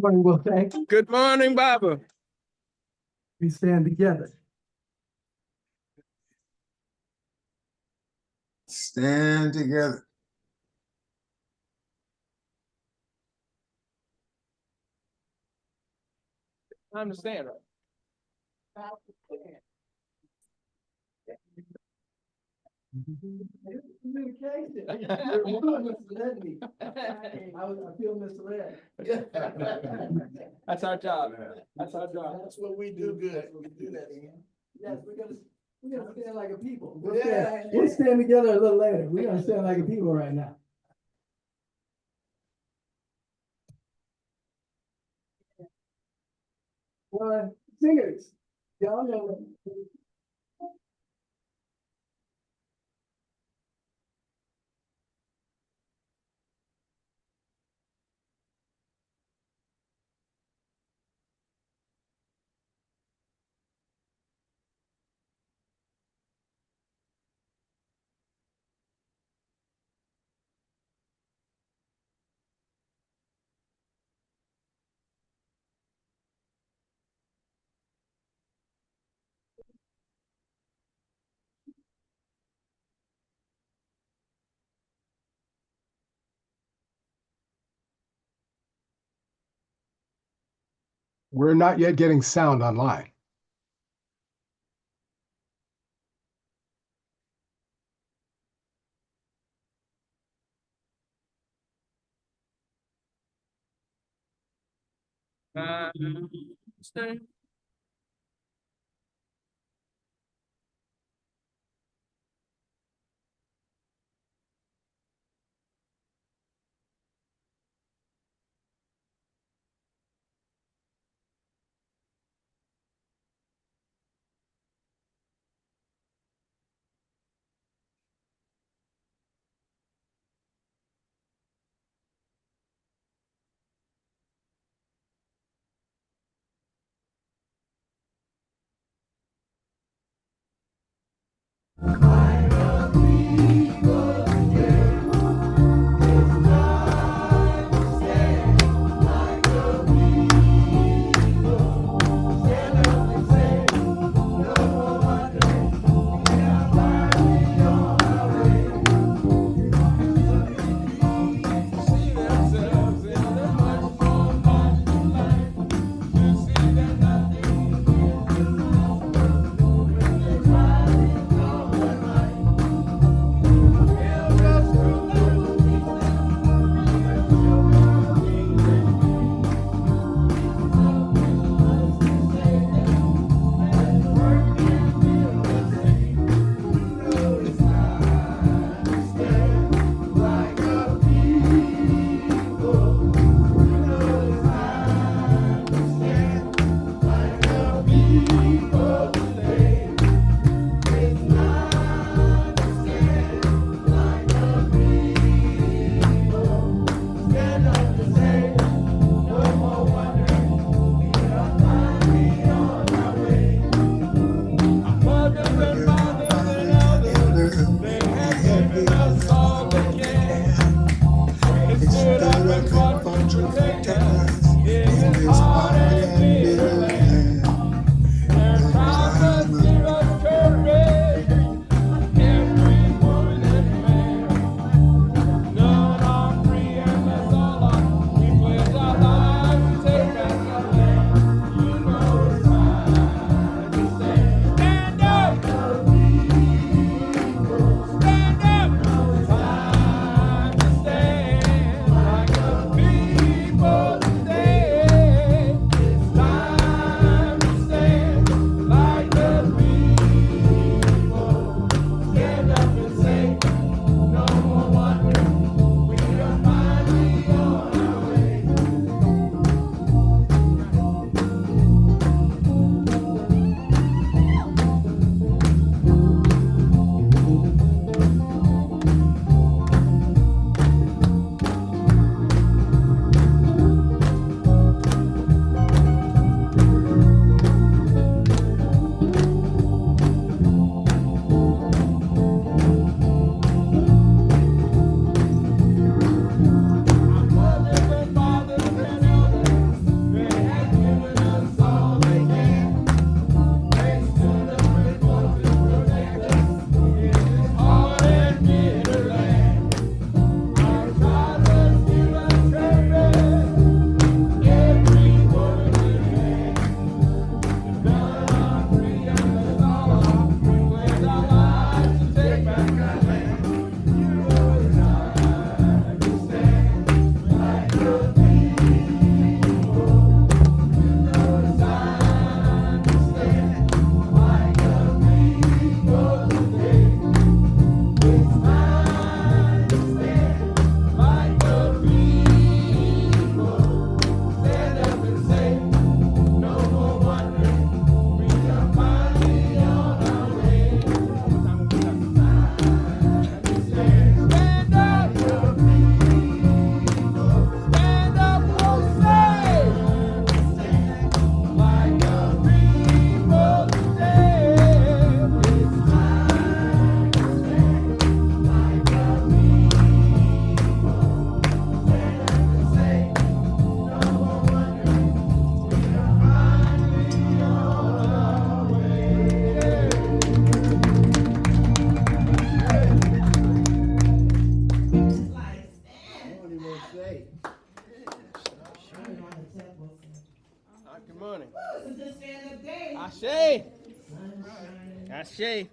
Morning, well, thank you. Good morning, Baba. We stand together. Stand together. I understand, right? Communication. I feel misled. That's our job. That's our job. That's what we do good. We do that, Ian. Yes, we're gonna stand like a people. We'll stand together a little later. We're gonna stand like a people right now. Well, singers, y'all know. We're not yet getting sound online. Stay. It's a good stand-up day. Ashe. Sunshine. Ashe.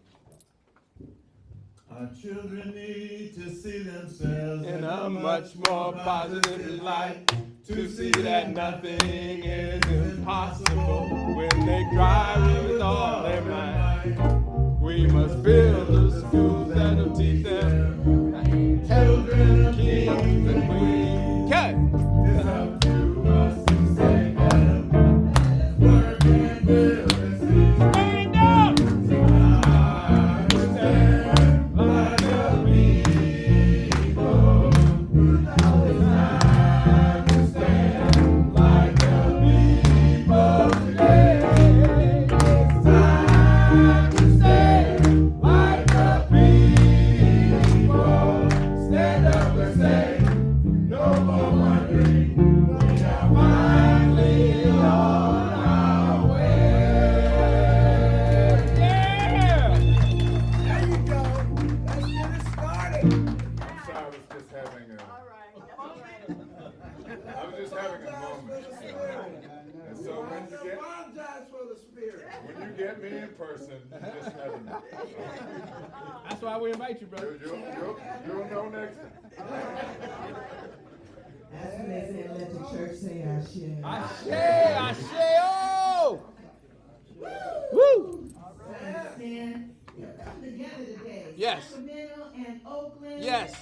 Our children need to see themselves In a much more positive light, to see that nothing is impossible when they cry with all their might. We must build the schools that'll teach them children, kings, and queens. Okay. It's up to us to say that work and build and see. Stand up. I stand like a people. Now it's time to stand like a people today. It's time to stand like a people. Stand up and say, no more wondering. We are finally on our way. Yeah. There you go. Let's get it started. I'm sorry, I was just having a moment. And so Apologize for the spirit. when you get me in person, you just never know. That's why we invite you, brother. You'll know next time. That's when they say, let the church say our share. Ashe. Ashe. Oh. Woo. Stand. You're coming together today. Yes. Sacramento and Oakland. Yes.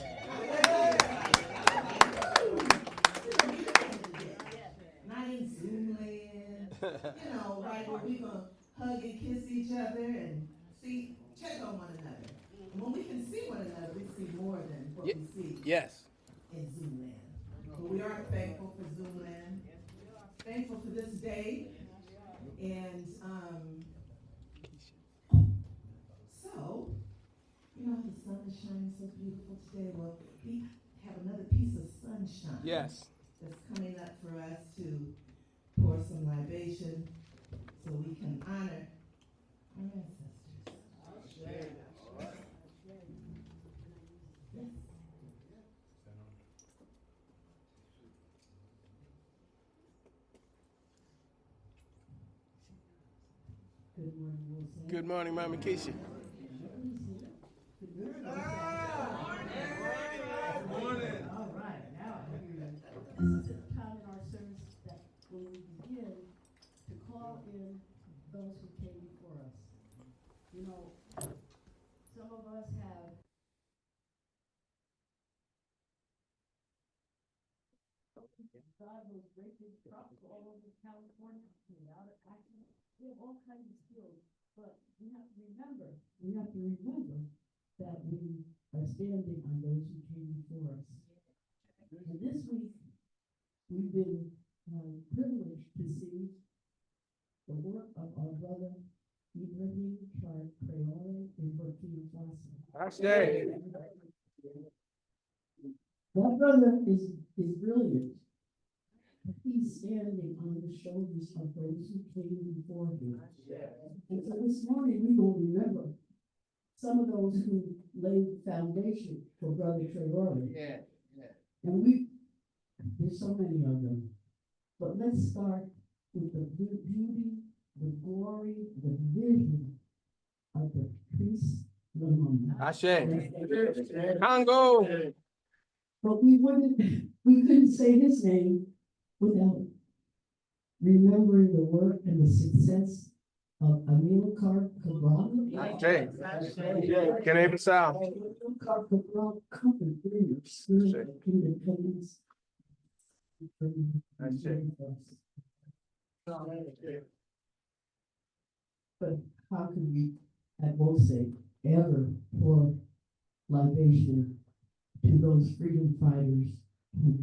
Not in Zoom land. You know, right where we gonna hug and kiss each other and check on one another. And when we can see one another, we see more than what we see Yes. in Zoom land. But we are thankful for Zoom land. Thankful for this day. And so, you know how the sun is shining so beautiful today? Well, we have another piece of sunshine. Yes. That's coming up for us to pour some libation so we can honor our ancestors. Good morning, Wilson. Good morning, Mama Keisha. All right, now I hear you. This is a time in our service that when we begin to call in those who came before us. You know, some of us have God was great big trucks all over California, without an accident. We have all kinds of skills, but we have to remember that we are standing on those who came before us. And this week, we've been privileged to see the work of our brother Ibrahim Traore in Burkina Faso. Ashe. That brother is brilliant. He's standing on the shoulders of those who came before him. And so this morning, we will remember some of those who laid the foundation for Brother Traore. And there's so many of them. But let's start with the beauty, the glory, the vision of the priest Lamont. Ashe. Congo. But we couldn't say his name without remembering the work and the success of Amilcar Cabral. Ashe. Guinea Bissau. Amilcar Cabral Company, your spirit of independence. But how can we at Mose ever pour libation to those freedom fighters who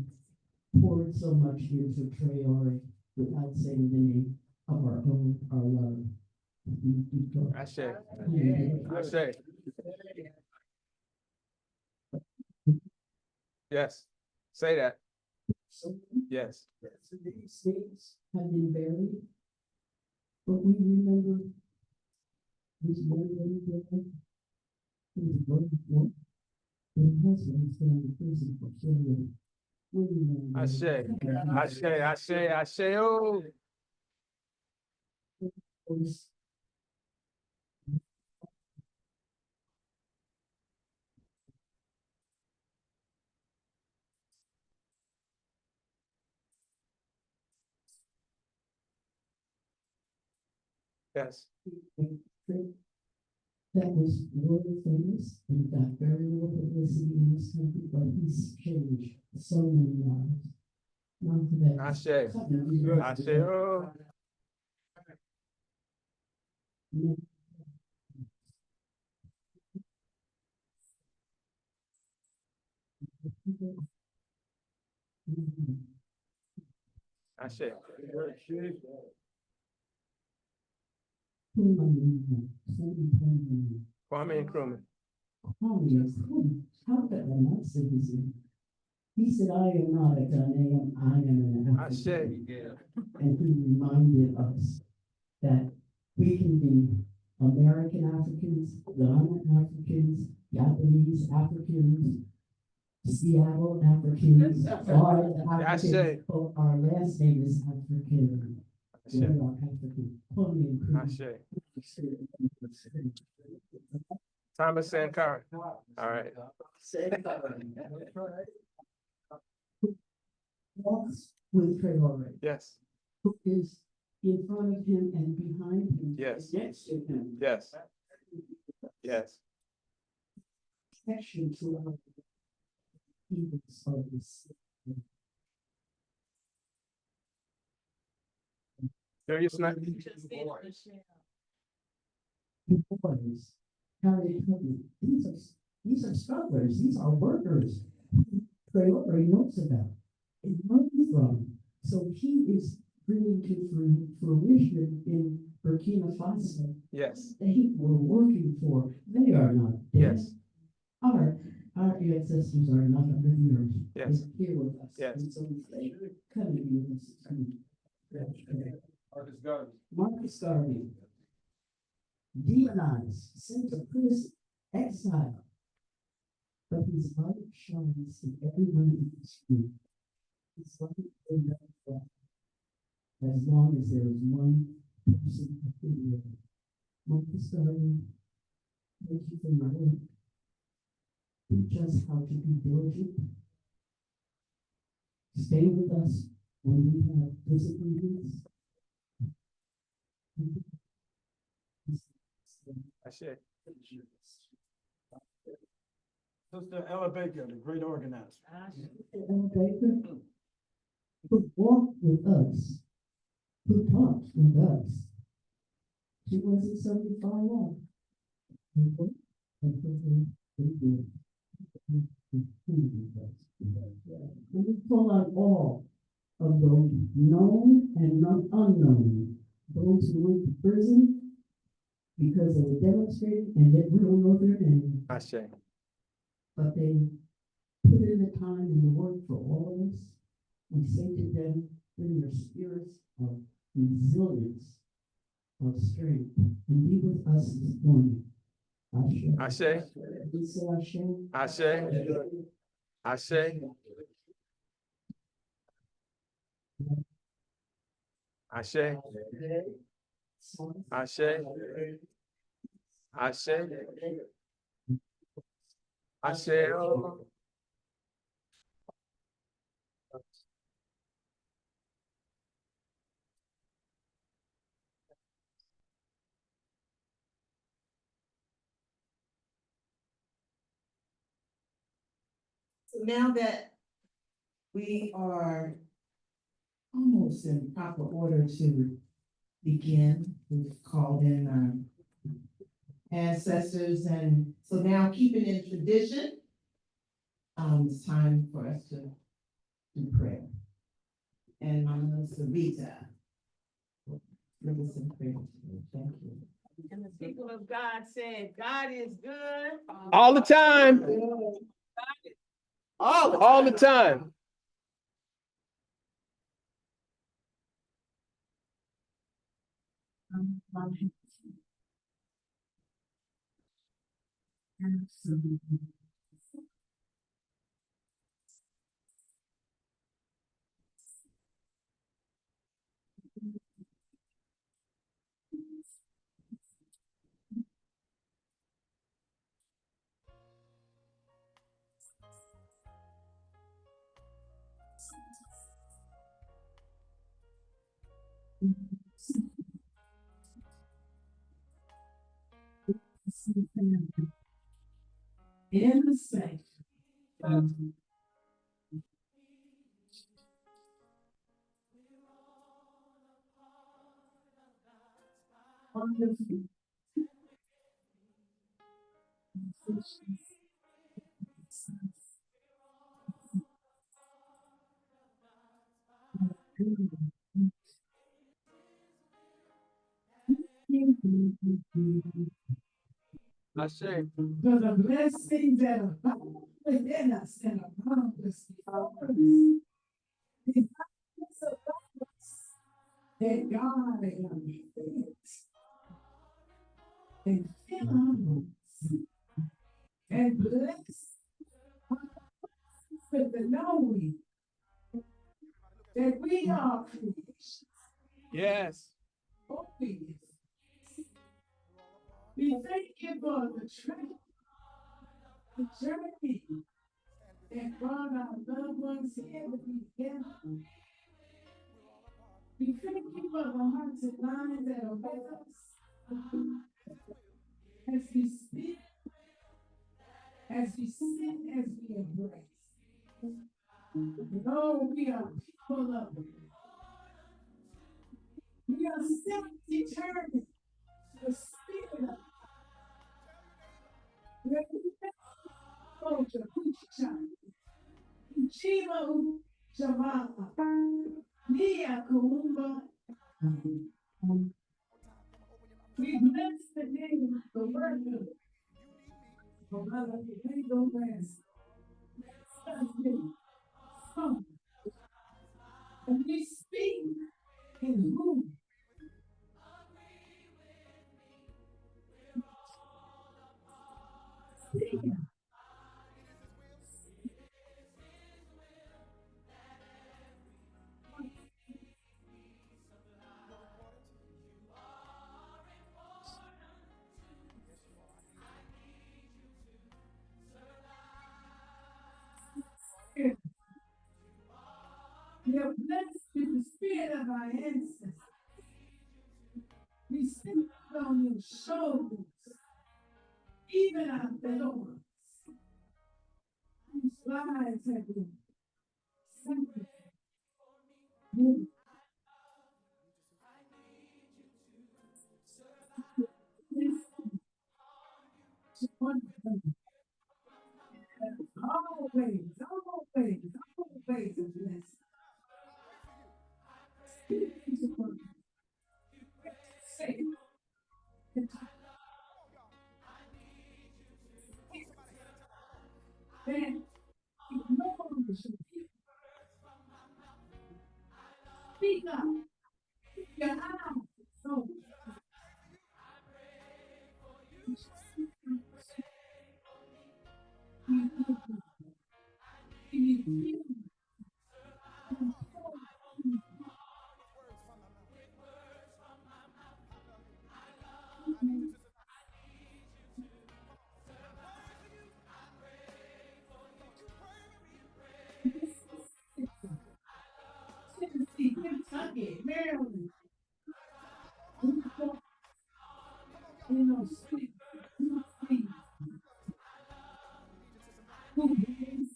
poured so much into Traore without saying the name of our love? Ashe. Ashe. Yes. Say that. Yes. These states have been buried, but we remember this one lady there who was voted for. Her husband is going to prison for killing. Ashe. Ashe. Ashe. Ashe. Oh. course, Yes. that was world famous and got very little publicity in this country, but he's changed so many lives. Not today. Ashe. Ashe. Oh. Ashe. Kwame Nkrumah. How could I not say his name? He said, I am not a Ghanaian, I am an Ashe. African. And he reminded us that we can be American Africans, Ghana Africans, Japanese Africans, Seattle Africans, Florida Africans, but our last name is African. We Ashe. are African. Kwame Nkrumah. Ashe. Thomas Sankara. All right. Walks with Traore, Yes. who is in front of him and behind him. Yes. and next to him. Yes. Yes. Protection to our evils of this. There you snipe. Boys, Harry Clinton, these are strugglers, these are workers. Traore knows about and learns from. So he is bringing to fruition in Burkina Faso. Yes. They were working for, they are not dead. Yes. Our ancestors are not under the earth. Yes. They're here with us. Yes. And so they come to be with us. Marcus Garvey. Demonized, sent to prison, exile. But his light shines to everyone in the street. His light will never fall. As long as there is one person at the wheel. Marcus Garvey, thank you for your work. Teach us how to be diligent. Stay with us when we have disagreements. Ashe. Sister Ella Baker, the great organizer. Ella Baker, who walked with us, who talked with us. She wasn't somebody far off. And we call on all of those known and unknown, those who went to prison because they were demonstrating and that we don't know their name, Ashe. but they put in the time and the work for all of us. We say to them, bring your spirits of resilience, of strength, and be with us this morning. Ashe. Ashe. We say Ashe. Ashe. Ashe. Ashe. Ashe. Ashe. Ashe. Oh. So now that we are almost in proper order to begin, we've called in our ancestors, and so now keeping in tradition, it's time for us to do prayer. And Mama Sarita, give us some prayer. Thank you. And the people of God said, God is good. All the time. All the time. In the sanctuary. On your feet. I say, For the blessings that are found within us and around us. The goodness of us that God has and fill us and bless with the knowing that we are creation. yes. Obedience. We thank you for the travel, the journey that brought our loved ones here to be together. We thank you for the hearts and minds that are with us as we speak, as we sit, as we embrace. Lord, we are people of it. We are self-determined to spirit of where we go to Kucha, Chima Jamama, Nia Kumba. We bless the name of the word of the Holy Ghost. Come. And we speak in whom we are blessed with the spirit of our ancestors. We stand on your shoulders, even our fellows, whose lives have been sanctified. Always, always, always a blessing. Say, then no one should speak up. Your eyes, so Tennessee, Kentucky, Maryland, you know, sweet, sweet, who is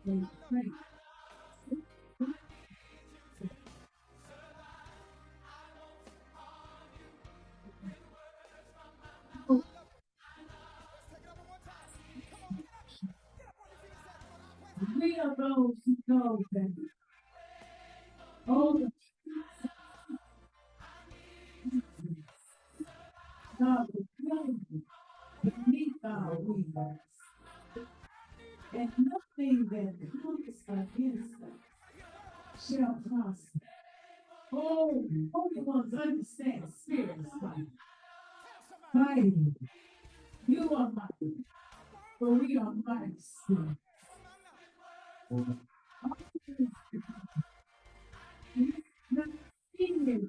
and pray. We are those who know that all the God is good beneath our wings, and nothing that comes against us shall prosper. Oh, Holy Ones understand spirits fight. Fighting. You are mighty, for we are mighty still. Not fear.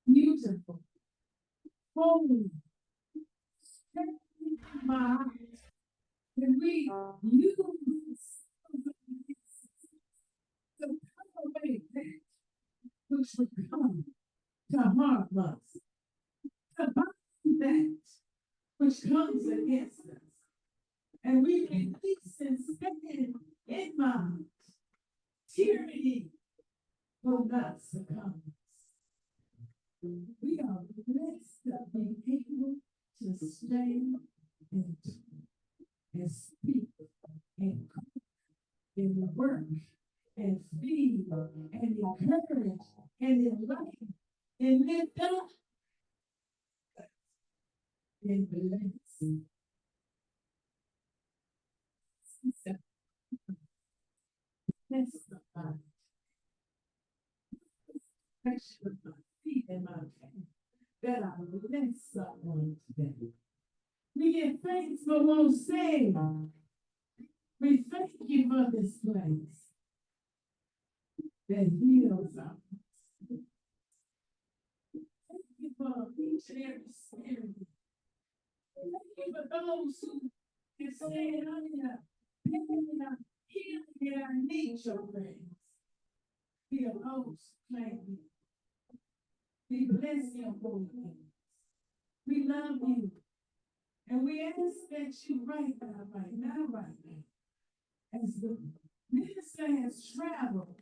Beautiful. holy, Maat, and we use to cut away that which would come to harm us, to bind that which comes against us. And we release and stand in mind, tyranny will not succumb. We are blessed of being able to stand and talk and speak and cook and work and feed and encourage and enlighten and lift up and bless. Bless somebody. Bless my feet and my hand, that I bless someone today. We give thanks for one saying. We thank you for this place that heals us. Thank you for each and every spirit. Thank you for those who can say, healing our nature friends. We are those who claim you. We bless your holy name. We love you. And we ask that you right now, as the minister has traveled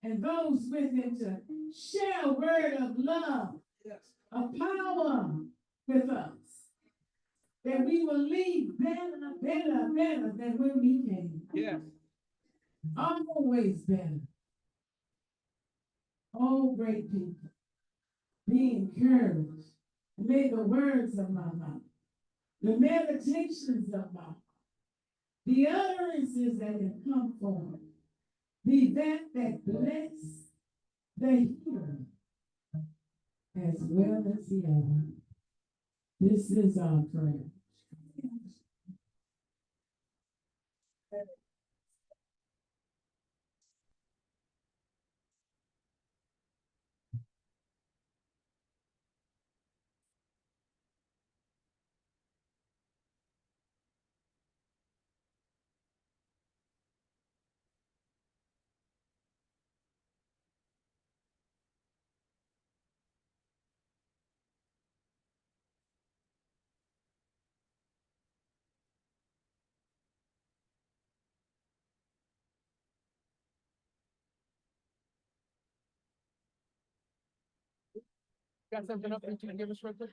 and those with him to share a word of love, of power with us, that we will leave better than when we came. Yes. Always better. Oh, great people, be encouraged. May the words of my mouth, the meditations of my heart, the utterances that have come forth, be that bless the hearer as well as the other. This is our prayer. Got something up that you can give us real quick?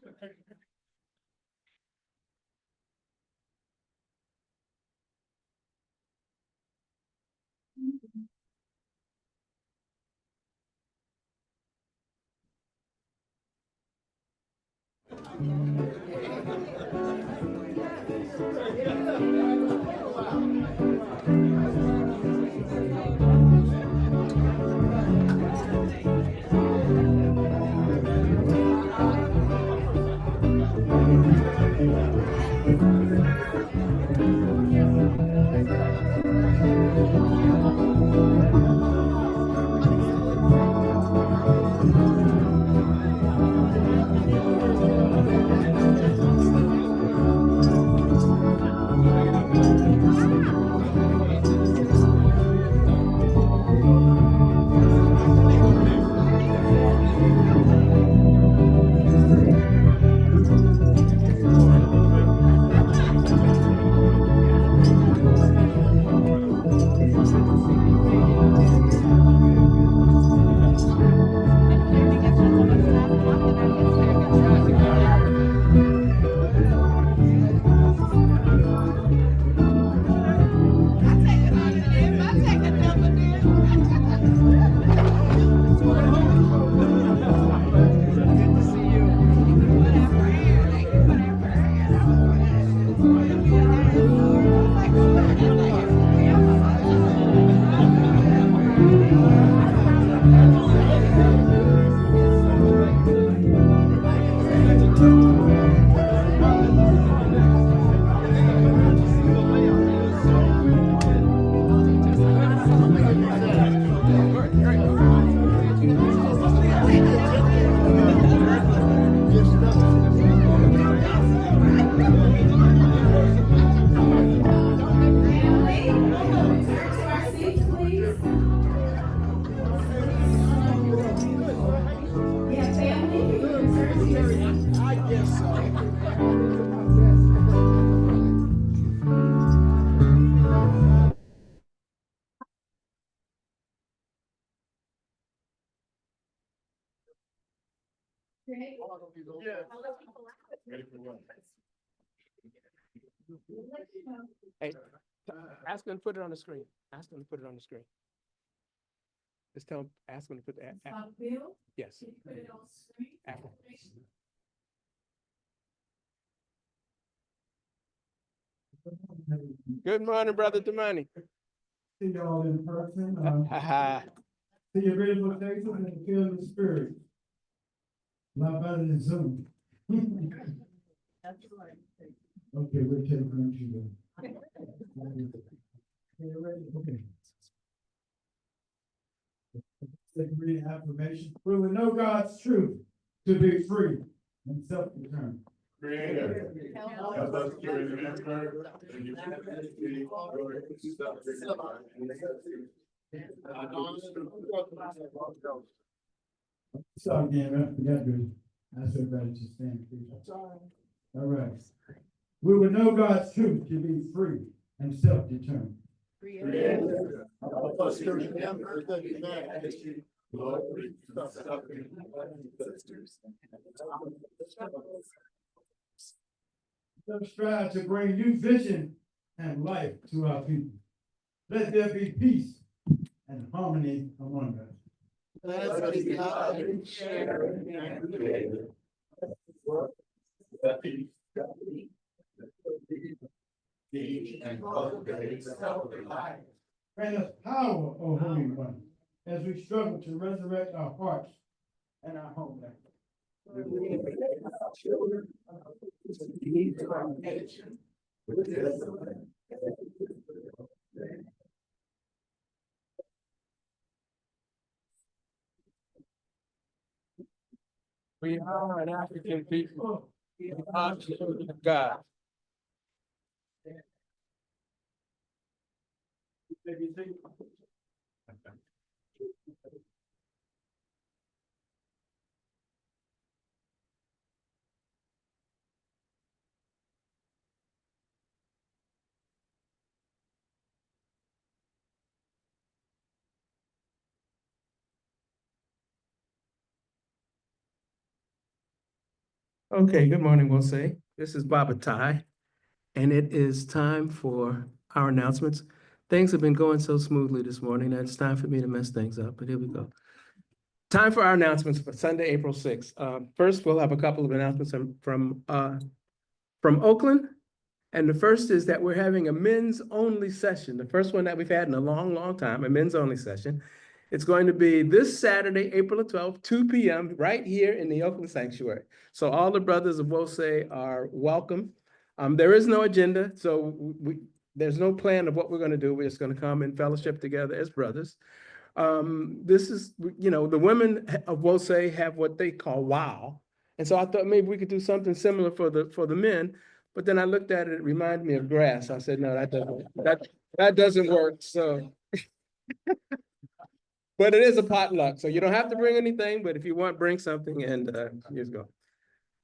Hey, ask them to put it on the screen. Ask them to put it on the screen. Just tell them, ask them to put that. Bill, Yes. can you put it on screen? After. Good morning, Brother Damani. See y'all in person, Ha see your beautiful faces and feel the spirit. A lot better than Zoom. Okay, we'll take you then. Okay. Second reading affirmation. We will know God's truth to be free and self-determined. Creator, help us to remember and you So again, I forgot to ask everybody to stand, please. All right. We will know God's truth to be free and self-determined. Creator, help us to remember the humanity, glory, suffering, sisters. Let's strive to bring new vision and life to our people. Let there be peace and harmony among us. Let us be loving, sharing, and creative. Teach and cultivate self-reliance. Grant us power, O Holy One, as we struggle to resurrect our hearts and our homeland. Lead our nation with discipline. We are an African people. We are children of God. Okay, good morning, we'll say. This is Baba Tai, and it is time for our announcements. Things have been going so smoothly this morning that it's time for me to mess things up, but here we go. Time for our announcements for Sunday, April 6th. First, we'll have a couple of announcements from Oakland. And the first is that we're having a men's only session, the first one that we've had in a long, long time, a men's only session. It's going to be this Saturday, April the 12th, 2 p.m., right here in the Oakland Sanctuary. So all the brothers of Wose are welcome. There is no agenda, so there's no plan of what we're going to do. We're just going to come and fellowship together as brothers. This is, the women of Wose have what they call WOW. And so I thought maybe we could do something similar for the men. But then I looked at it, it reminded me of grass. I said, no, that doesn't work. So, but it is a potluck. So you don't have to bring anything, but if you want, bring something, and here's go.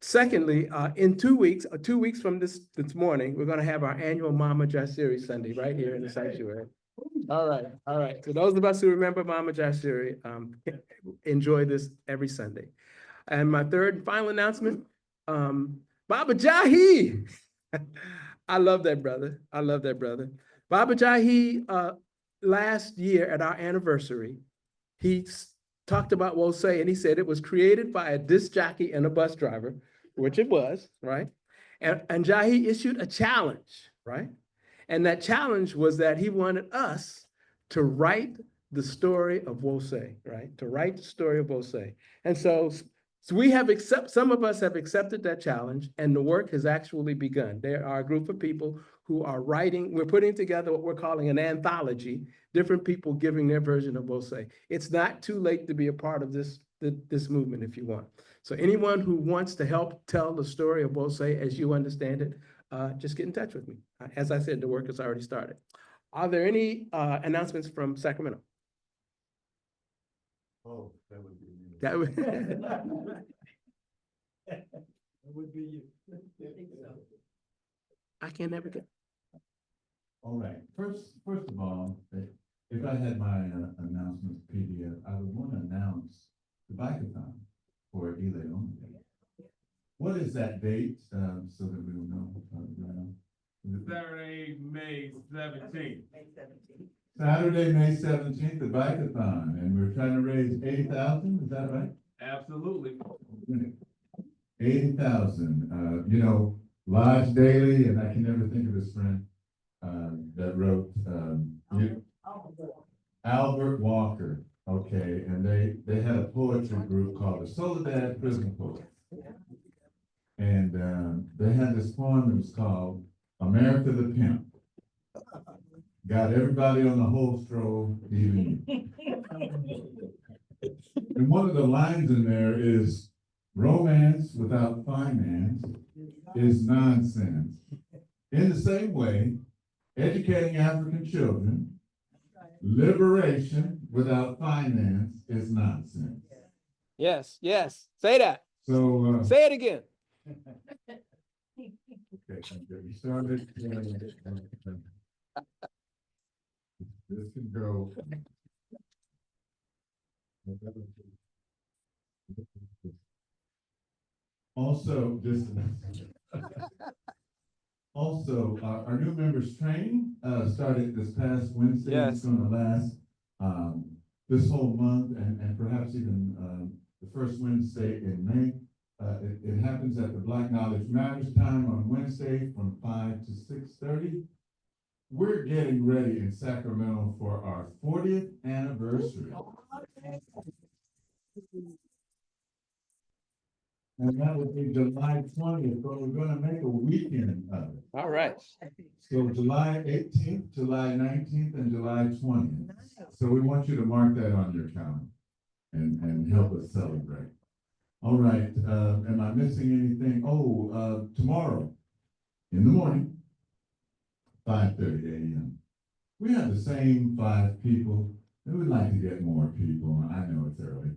Secondly, in 2 weeks, 2 weeks from this morning, we're going to have our annual Mama Jasiri Sunday right here in the sanctuary. All right. So those of us who remember Mama Jasiri, enjoy this every Sunday. And my third and final announcement, Baba Jahi. I love that brother. Baba Jahi, last year at our anniversary, he talked about Wose, and he said it was created by a disc jockey and a bus driver, which it was, right? And Jahi issued a challenge, right? And that challenge was that he wanted us to write the story of Wose, right? To write the story of Wose. And so we have some of us have accepted that challenge, and the work has actually begun. There are a group of people who are writing, we're putting together what we're calling an anthology, different people giving their version of Wose. It's not too late to be a part of this movement if you want. So anyone who wants to help tell the story of Wose as you understand it, just get in touch with me. As I said, the work has already started. Are there any announcements from Sacramento? Oh, that would be me. That would would be you. I can never get. All right, first of all, if I had my announcements PDF, I would want to announce the bike-a-thon for Eleon. What is that date, so that we'll know? Saturday, May 17th. Saturday, May 17th, the bike-a-thon, and we're trying to raise 80,000, is that right? Absolutely. 80,000, Lodge Daily, and I can never think of his friend, that wrote, Albert Walker, okay, and they had a poetry group called the Soledad Prison Poets. And, they had this poem that was called America the Pimp. Got everybody on the whole stroll, even you. And one of the lines in there is, romance without finance is nonsense. In the same way, educating African children, liberation without finance is nonsense. Yes, yes. Say that. So, Say it again. okay, we started. This can go. Also, our new members training, started this past Wednesday. Yes. It's gonna last, this whole month and perhaps even, the first Wednesday in May. It happens at the Black Knowledge Matters time on Wednesday from 5 to 6:30. We're getting ready in Sacramento for our 40th anniversary. And that would be July 20th, but we're gonna make a weekend of it. All right. So July 18th, July 19th, and July 20th. So we want you to mark that on your calendar and help us celebrate. All right, am I missing anything? Oh, tomorrow in the morning, 5:30 a.m. We have the same 5 people, and we'd like to get more people. I know it's early.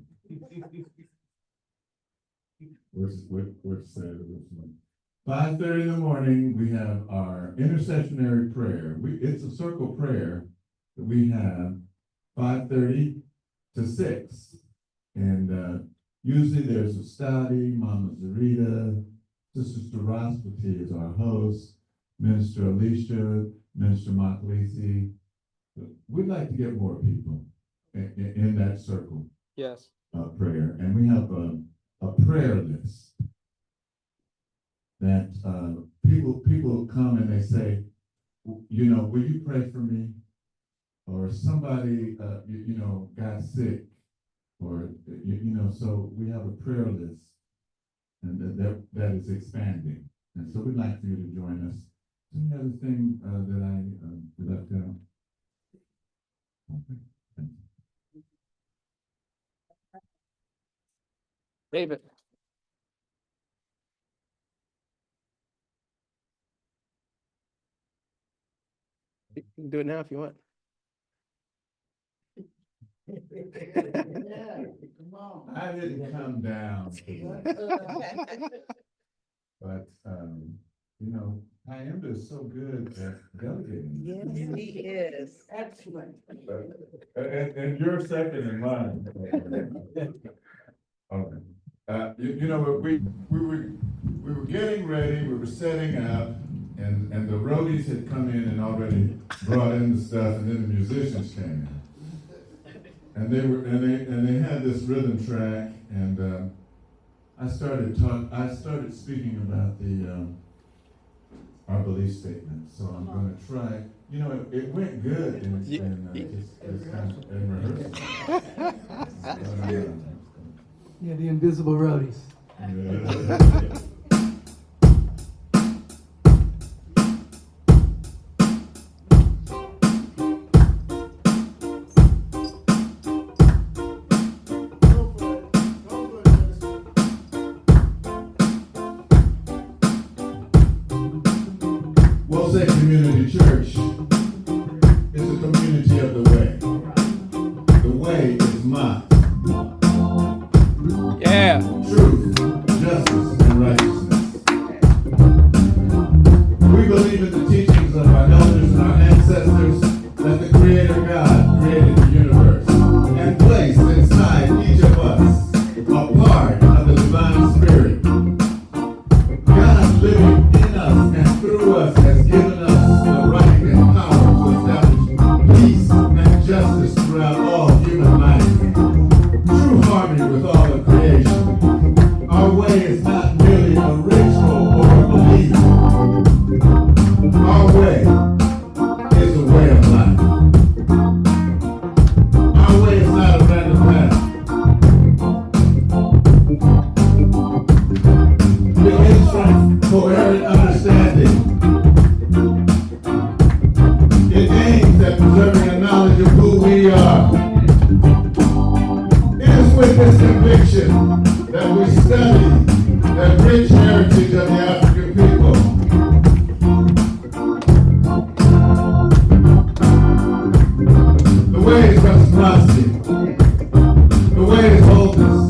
What's said? 5:30 in the morning, we have our intercessionary prayer. It's a circle prayer that we have 5:30 to 6. And usually there's a study, Mama Zarita, Sister Starosity is our host, Minister Alicia, Minister Makalisi. We'd like to get more people in that circle. Yes. Prayer. And we have a prayer list that people come and they say, will you pray for me? Or somebody, got sick, or, so we have a prayer list and that is expanding. And so we'd like for you to join us. Any other thing that I left out? Okay. Thank you. David. You can do it now if you want. I didn't come down. But, Iamba is so good at delegating. Yes, he is. Excellent. And you're second in line. Okay. We were getting ready, we were setting up, and the roadies had come in and already brought in the stuff, and then the musicians came in. And they had this rhythm track, and I started speaking about our belief statement. So I'm going to try. It went good in rehearsal. Yeah, the invisible roadies. Wellsett Community Church is a community of the way. The way is Maat. Yeah. Truth, justice, and righteousness. that we study that rich heritage of the African people. The way is reciprocity. The way is wholeness.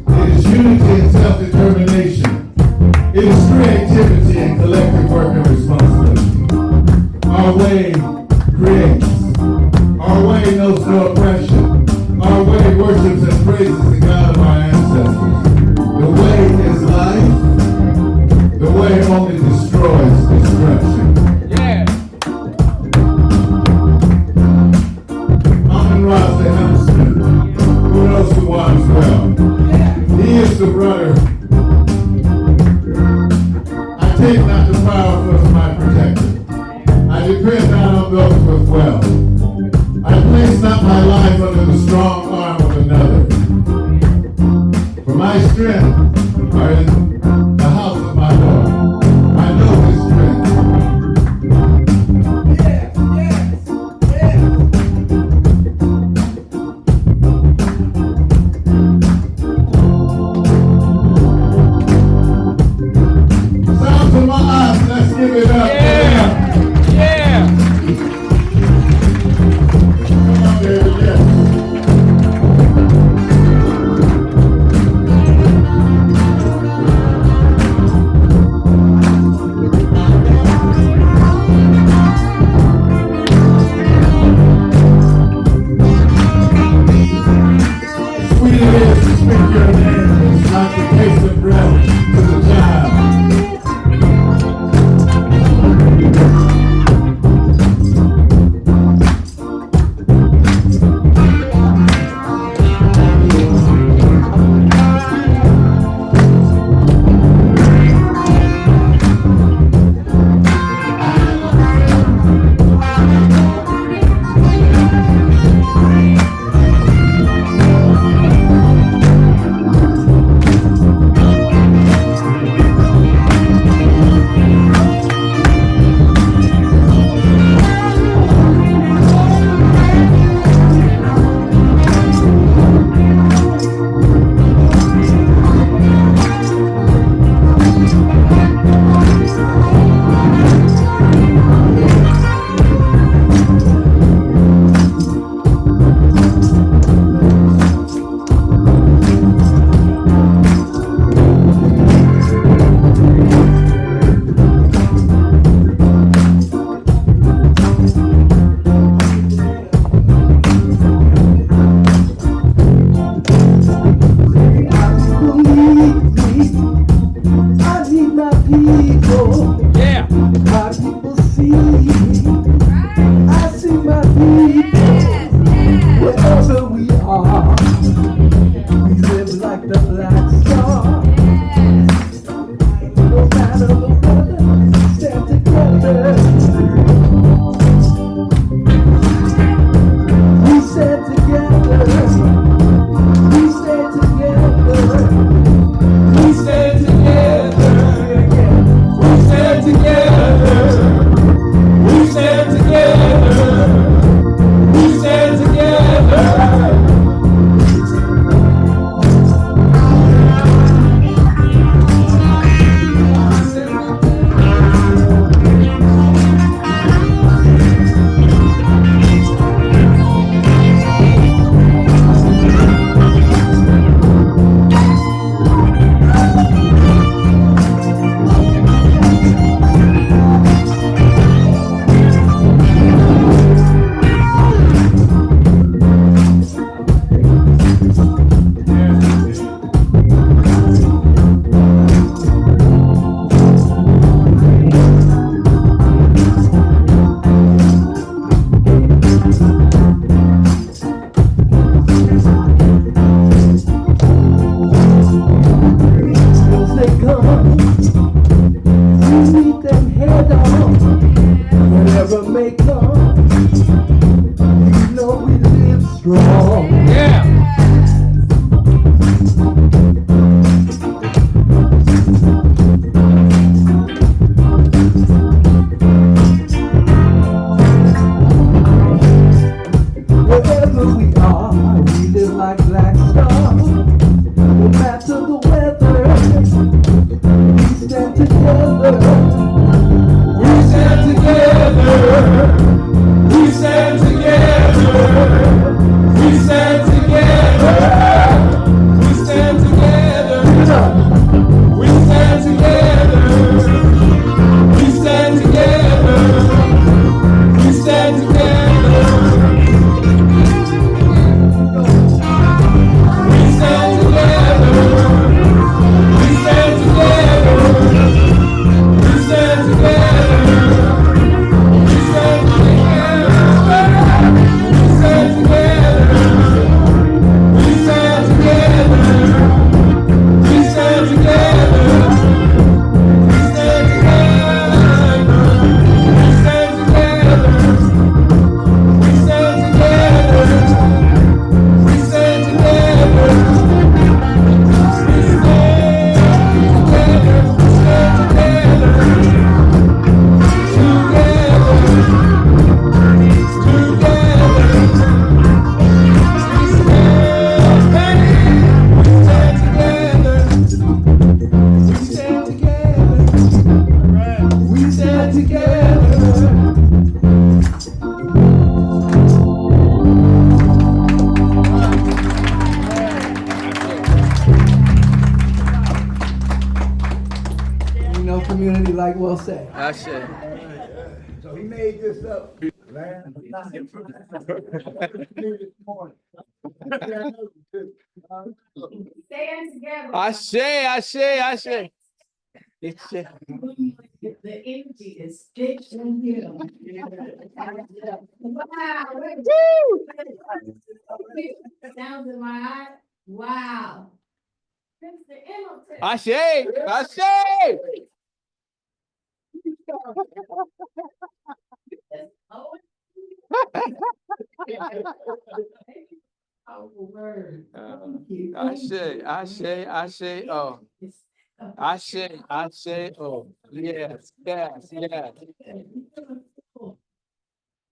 It is unity and self-determination. It is creativity and collective work and responsibility. Our way creates. Our way knows no oppression. Our way worships and praises the God of our ancestors. The way is life. The way only destroys destruction. Yeah. Amun Ra the helmsman, who knows the waters well. He is the rudder. I take not the power from my protector. I depend not on those with wealth. I place not my life under the strong arm of another. For my strength are in the house of my Lord. I know his strength. Sounds of Maat, let's give it up. Yeah. Yeah. Come on, David, yes. Sweet it is to speak your name. It's like the taste of breath to the child. Yeah. My people see, I see my people, wherever we are, we live like the black star. No matter the weather, stand together. We stand together. We stand together. We stand together. We stand together. We stand together. We stand together. community like we'll say. Ashe. So he made this up last night. Stand together. Ashe, ashe, ashe. The energy is thick in here. Wow. Sounds in my eye. Wow. Mr. Imhotep. Ashe, ashe. Oh. Powerful word. Thank you. Ashe, ashe, ashe, oh. Ashe, ashe, oh. Yes, yes, yes.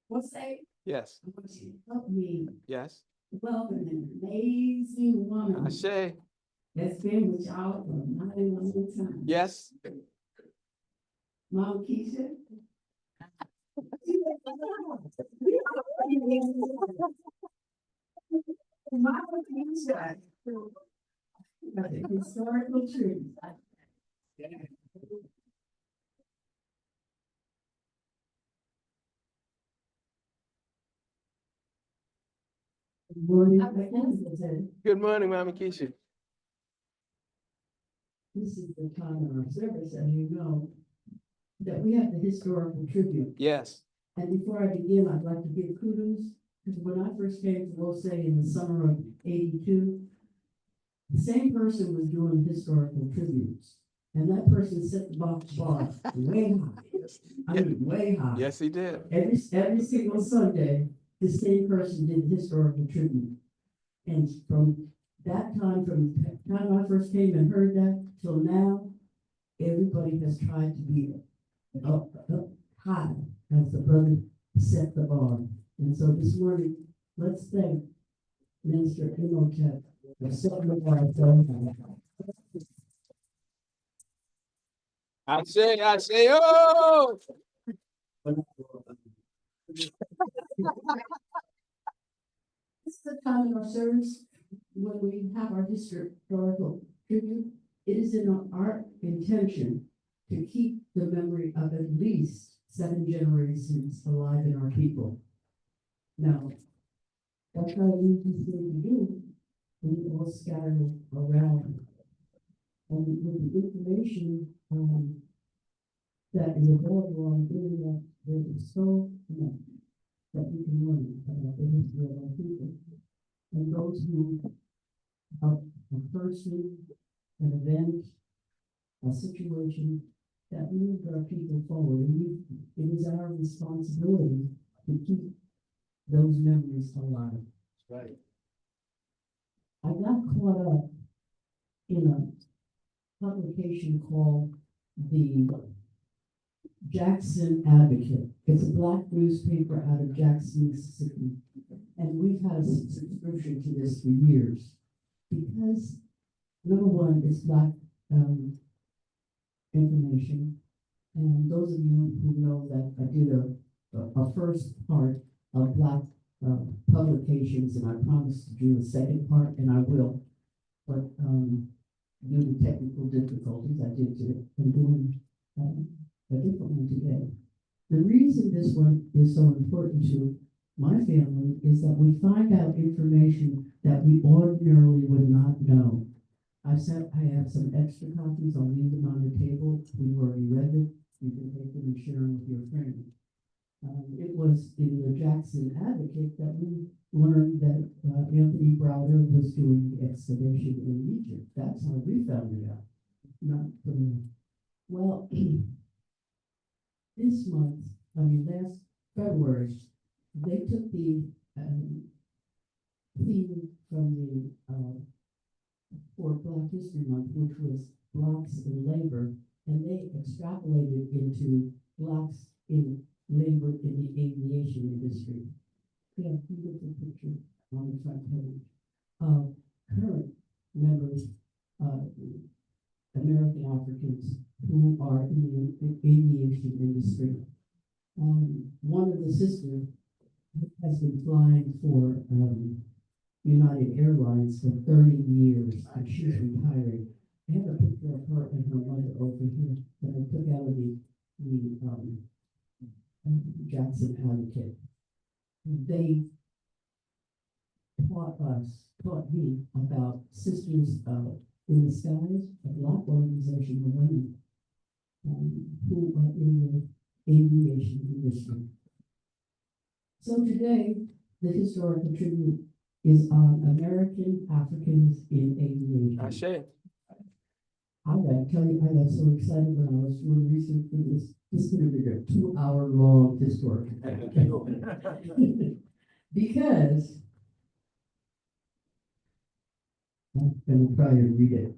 What's that? Yes, I want you to help me yes. welcome an amazing woman Ashe, that's been with y'all for a mighty long time. yes. Mom Keisha. Mama Keisha. The historical truth. Good morning. Good morning, Mama Keisha. This is the time of our service, as you know, that we have the historical tribute. Yes, And before I begin, I'd like to give kudos, because when I first came to Los in the summer of '82, the same person was doing historical tributes. And that person set the bar way high. I mean, way high. yes, he did. Every single Sunday, the same person did historical tribute. And from that time, from the time I first came and heard that till now, everybody has tried to be up high as the brother set the bar. And so this morning, let's thank Minister Imhotep for setting the bar so high. Ashe, ashe, oh. This is the time in our service when we have our historical tribute. It is in our intention to keep the memory of at least 7 generations alive in our people. Now, that's not an easy thing to do when we all scatter around. And with the information that is available on the internet, there is so much that we can learn about the history of our people. And those who have a person, an event, a situation that moved our people forward. And it is our responsibility to keep those memories alive. Right. I got caught up in a publication called the Jackson Advocate. It's a Black newspaper out of Jackson, Mississippi. And we've had a subscription to this for years because, number one, it's Black information. And those of you who know that I did a first part of Black publications, and I promised to do a second part, and I will. But due to technical difficulties, I did it. I'm doing a different one today. The reason this one is so important to my family is that we find out information that we ordinarily would not know. I have some extra copies. I'll leave them on the table. We've already read it. You can take them and share them with your friends. It was in the Jackson Advocate that we learned that Anthony Browder was doing the excavation in Egypt. That's how we found it out. Not from, well, this month, last February, they took the theme from the for Black History Month, which was Blacks in Labor, and they extrapolated into Blacks in labor in the aviation industry. Yeah, beautiful picture on the front page of current members, American Africans who are in the aviation industry. One of the sisters has been flying for United Airlines for 30 years, and she's retiring. I have a picture of her and her mother over here that I took Jackson advocate. They taught me about Sisters in the Skies, a Black organization of women who are in the aviation industry. So today, the historical tribute is on American Africans in aviation. Ashe. I gotta tell you, I got so excited when I was doing research for this. This is gonna be a 2-hour-long historical. Because I'm gonna try to read it.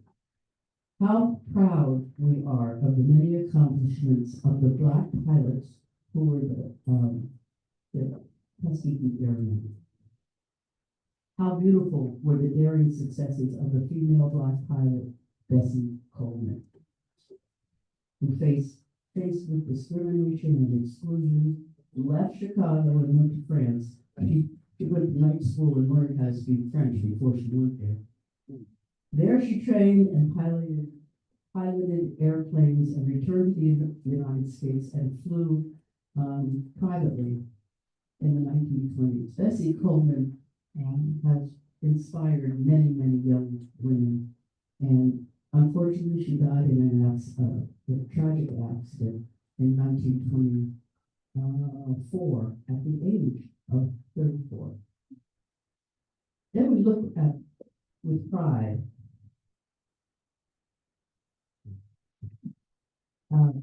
How proud we are of the many accomplishments of the Black pilots who were the Tuskegee Airmen. How beautiful were the daring successes of the female Black pilot, Bessie Coleman, who faced with discrimination and exclusion, left Chicago and went to France. She went to night school and learned how to speak French before she went there. There she trained and piloted airplanes and returned to the United States and flew privately in the 1920s. Bessie Coleman has inspired many, many young women, and unfortunately she died in a tragic accident in 1924 at the age of 34. Then we look at with pride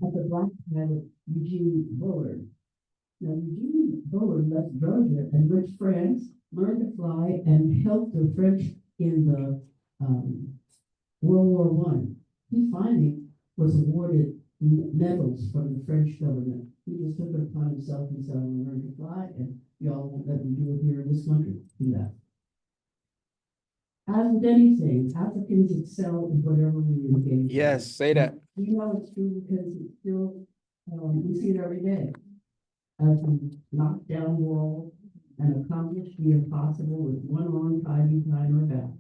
at the Black pilot Eugene Bullard. Now, Eugene Bullard left Georgia and went to France, learned to fly, and helped the French in the World War I. He finally was awarded medals from the French government. He just took it upon himself and said, I'm going to learn to fly, and y'all won't let me do it here in this country. He left. As with anything, Africans excel in whatever we engage in. Yes, say that. We know it's true because it's still, we see it every day. As we knock down walls and accomplish the impossible with one arm tied behind our back.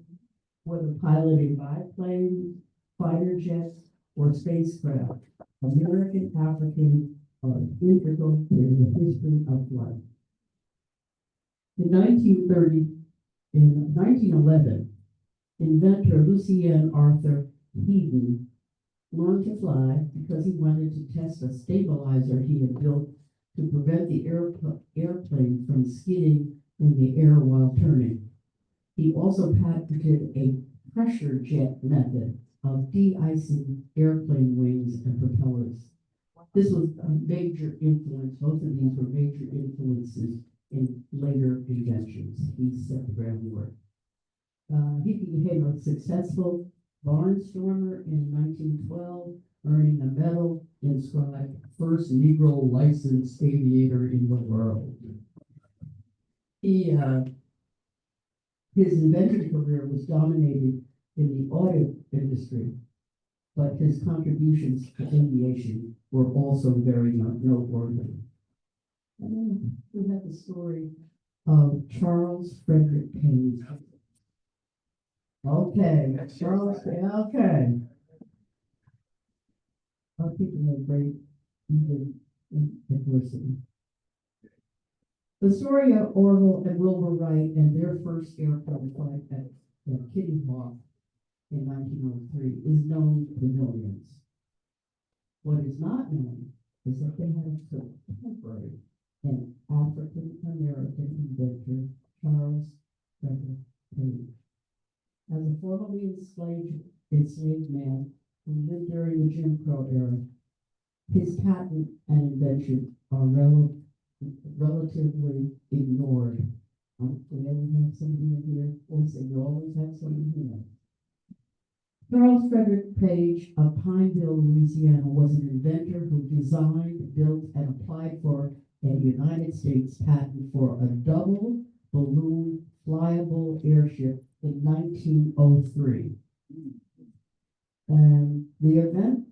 Whether piloting biplanes, fighter jets, or spacecraft, American Africans are integral in the history of life. In 1911, inventor Lucien Arthur Heden learned to fly because he wanted to test a stabilizer he had built to prevent the airplane from skidding in the air while turning. He also patented a pressure jet method of de-icing airplane wings and propellers. This was a major influence. Both of these were major influences in later inventions. He set the groundwork. He became a successful barnstormer in 1912, earning a medal inscribed "First Negro Licensed Aviator in the World." His invention career was dominated in the auto industry, but his contributions to aviation were also very noteworthy. And then we have the story of Charles Frederick Page. Okay, Charles, okay. Our people have great adversity. The story of Orville and Wilbur Wright and their first airplane flight at Kitty Hawk in 1903 is known to millions. What is not known is that they had a contemporary and African-American inventor, Charles Frederick Page. As a formerly enslaved man who lived during the Jim Crow era, his patent and invention are relatively ignored. We never have somebody in here, also you always have somebody here. Charles Frederick Page of Pineville, Louisiana, was an inventor who designed, built, and applied for a United States patent for a double balloon flyable airship in 1903. And the event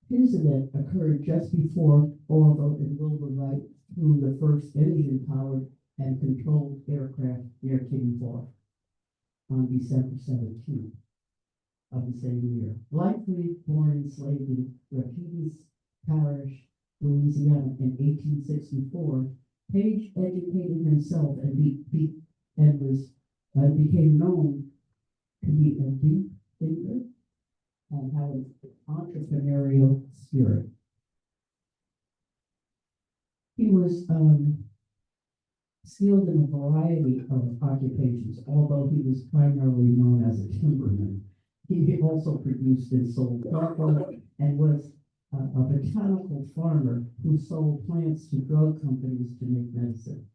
his event occurred just before Orville and Wilbur Wright flew the first engine-powered and controlled aircraft near Kitty Hawk on December 17th of the same year. Likely born enslaved in Rapides, Parish, Louisiana in 1864, Page educated himself and became known to be a deep thinker and have an entrepreneurial spirit. He was skilled in a variety of occupations, although he was primarily known as a timberman. He also produced and sold cocoa and was a botanical farmer who sold plants to drug companies to make medicine.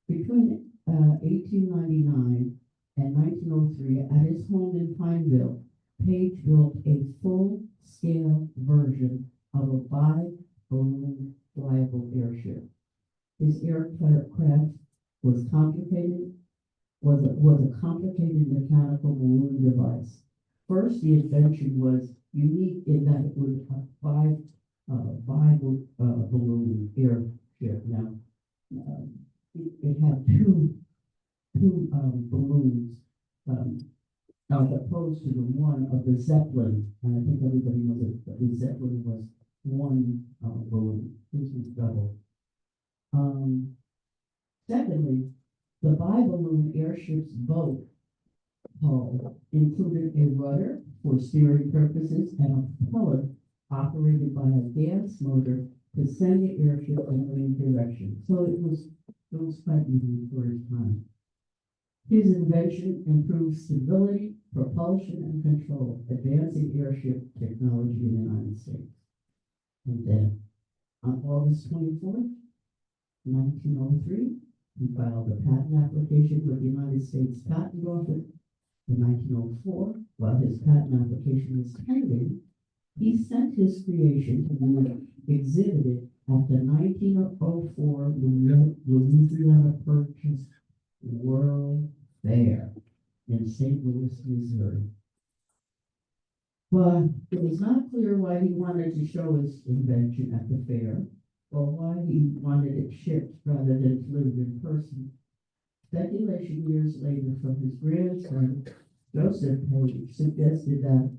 Between 1899 and 1903, at his home in Pineville, Page built a full-scale version of a bi-balloon flyable airship. His aircraft was a complicated mechanical balloon device. First, the invention was unique in that it was a balloon airship. Now, it had two balloons, as opposed to the one of the Zeppelin. And I think everybody knows that the Zeppelin was one balloon. This was double. Secondly, the bi-balloon airship's boat hull included a rudder for steering purposes and a propeller operated by a gas motor to send the airship in wind direction. So it was quite unique for its time. His invention improved stability, propulsion, and control, advancing airship technology in the United States. And then, on August 24th, 1903, he filed a patent application with the United States Patent Office. In 1904, while his patent application was pending, he sent his creation to be exhibited at the 1904 Louisiana Purchase World Fair in St. Louis, Missouri. But it was not clear why he wanted to show his invention at the fair, or why he wanted it shipped rather than delivered in person. Speculation years later from his grandson, Joseph Page, suggested that,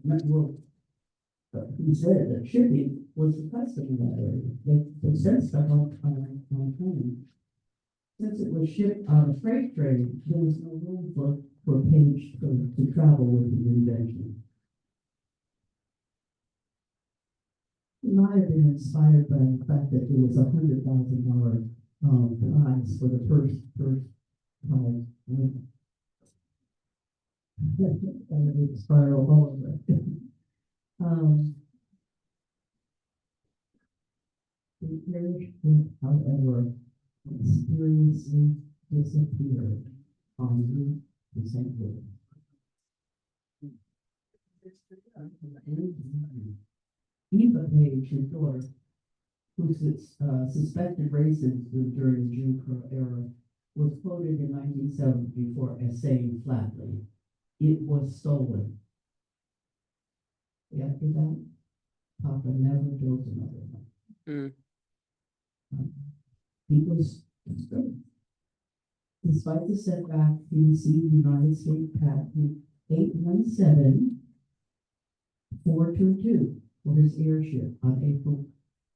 he said that shipping was the custom in that area. They sent stuff on plane. Since it was shipped on a freight train, there was no room for Page to travel with his invention. He might have been inspired by the fact that there was $100,000 prize for the first prize winner. And it spiraled all over. The airship, however, mysteriously disappeared en route to St. Louis. Eva Page, his daughter, who suspected racism during the Jim Crow era, was quoted in 1974 as saying flatly, "It was stolen." After that, Papa never built another one. He was discouraged. Despite the setback, he received United States Patent 817422 for his airship on April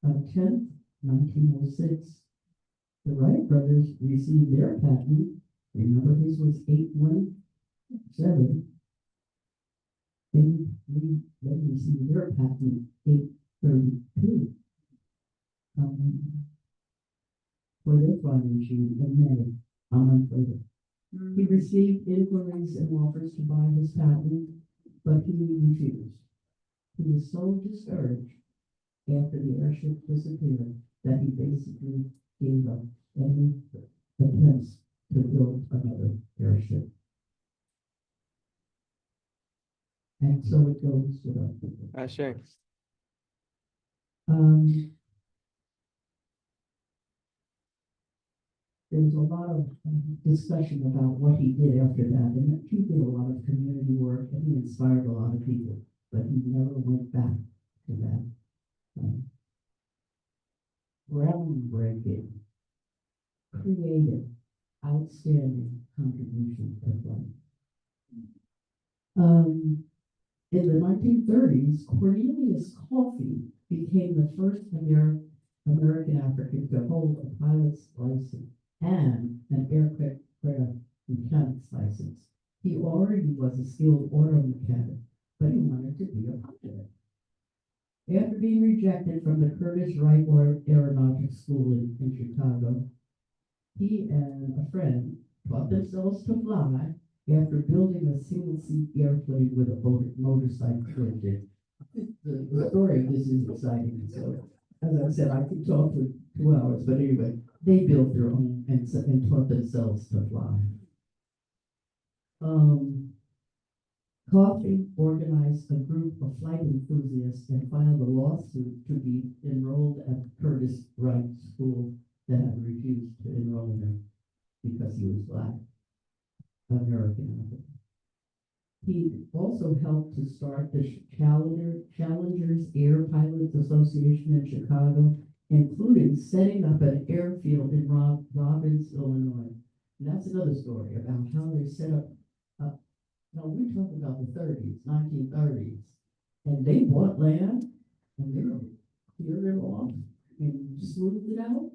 10th, 1906. The Wright brothers received their patent. Remember, his was 817. They received their patent 832 for their flying machine in May, a month later. He received inquiries and offers to buy his patent, but he refused. He was so discouraged after the airship disappeared that he basically gave up any attempts to build another airship. And so it goes without people. Ashe. There was a lot of discussion about what he did after that, and he did a lot of community work, and he inspired a lot of people, but he never went back to that. Groundbreaking, creative, outstanding contribution to life. In the 1930s, Cornelius Coffey became the first American African to hold a pilot's license and an aircraft mechanic's license. He already was a skilled auto mechanic, but he wanted to be a pilot. After being rejected from the Curtis Wright Aeronautics School in Chicago, he and a friend taught themselves to fly after building a single-seat airplane with a motorcycle engine. The story of this is exciting. So, as I said, I could talk for 2 hours, but anyway, they built their own and taught themselves to fly. Coffey organized a group of flight enthusiasts and filed a lawsuit to be enrolled at Curtis Wright School that had refused to enroll him because he was Black, American African. He also helped to start the Challengers Air Pilots Association in Chicago, including setting up an airfield in Robbins, Illinois. And that's another story about how they set up. Now we talk about the 30s, 1930s, and they bought land and they cleared it off and smoothed it out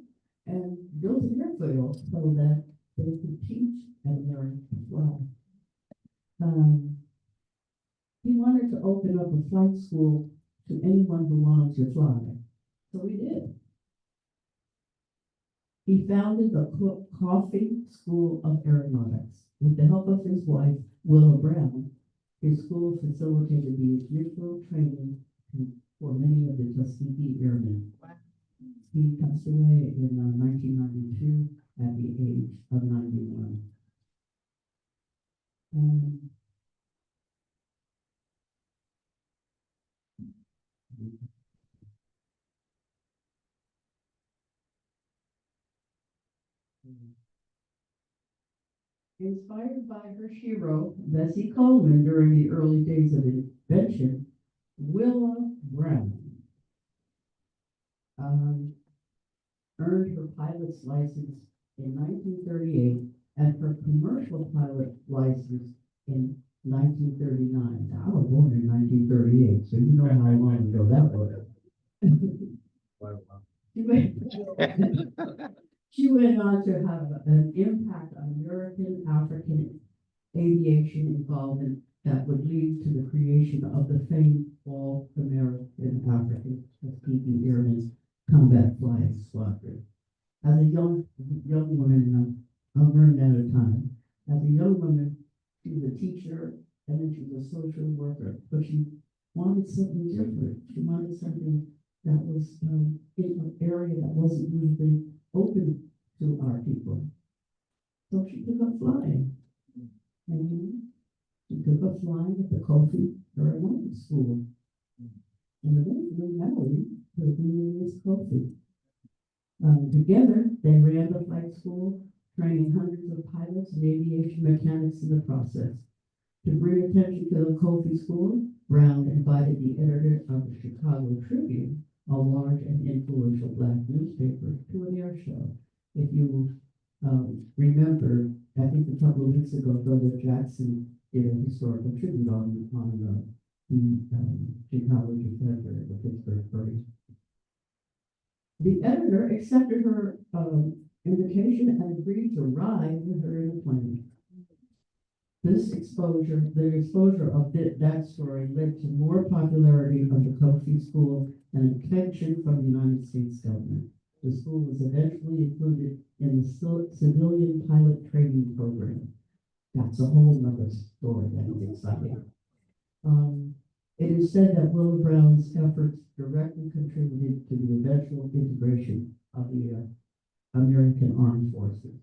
and built an airfield so that they could teach and learn to fly. He wanted to open up a flight school to anyone who wanted to fly, so he did. He founded the Coffey School of Aeronautics. With the help of his wife, Willa Brown, his school facilitated the initial training for many of the Tuskegee Airmen. He passed away in 1992 at the age of 91. Inspired by her hero, Bessie Coleman, during the early days of invention, Willa Brown earned her pilot's license in 1938 and her commercial pilot license in 1939. Now, I was born in 1938, so you know how long ago that was. She went on to have an impact on American African aviation involvement that would lead to the creation of the famed All American African Tuskegee Airmen's Combat Flying Squadron. As a young woman, I'll learn that at a time. As a young woman, she was a teacher and then she was a social worker, but she wanted something different. She wanted something that was in an area that wasn't usually open to our people. So she took up flying. And she took up flying at the Coffey Aeronautics School. And eventually married her name was Coffey. Together, they ran the flight school, training hundreds of pilots and aviation mechanics in the process. To bring attention to the Coffey School, Brown invited the editor of the Chicago Tribune, a large and influential Black newspaper, to an air show. If you remember, I think a couple of weeks ago, Brother Jackson did a historical tribute on the Chicago Defender, the Pittsburgh Parade. The editor accepted her invitation and agreed to ride with her in the plane. The exposure of that story led to more popularity of the Coffey School and attention from the United States government. The school was eventually included in the civilian pilot training program. That's a whole nother story that is exciting. It is said that Willa Brown's efforts directly contributed to the eventual integration of the American Armed Forces.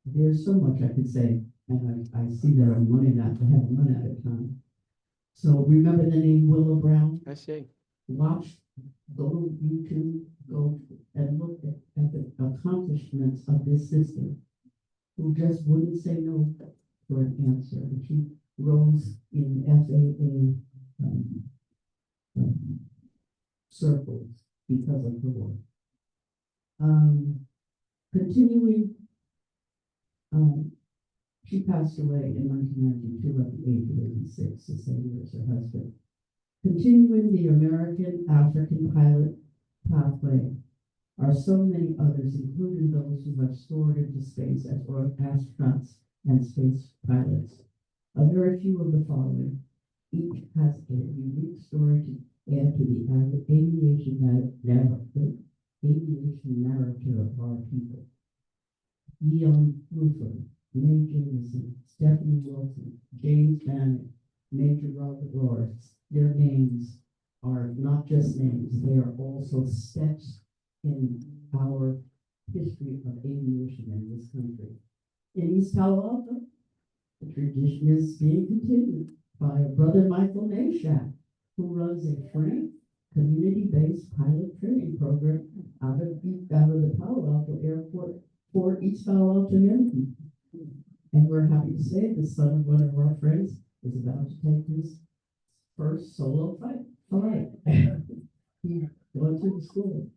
There's so much I could say, and I see that I'm running out. I have run out of time. So remember the name Willa Brown? I see. Watch, go to YouTube, go and look at the accomplishments of this sister who just wouldn't say no for an answer. And she rose in FAA circles because of her work. Continuing, she passed away in 1992 at the age of 86, the same year as her husband. Continuing the American-African pilot pathway are so many others, including those who have soared into space as astronauts and space pilots. A very few of the following. Each has a unique story to add to the aviation narrative of our people. Leon Luther, Mae Jameson, Stephanie Wilson, James Bannock, Major Robert Lawrence. Their names are not just names, they are also steps in our history of aviation in this country. In East Palo Alto, the tradition is being continued by Brother Michael Nashak, who runs a free community-based pilot training program out of the Palo Alto Airport for East Palo Alto young people. And we're happy to say the son of one of our friends is about to take his first solo flight. He's going to the school.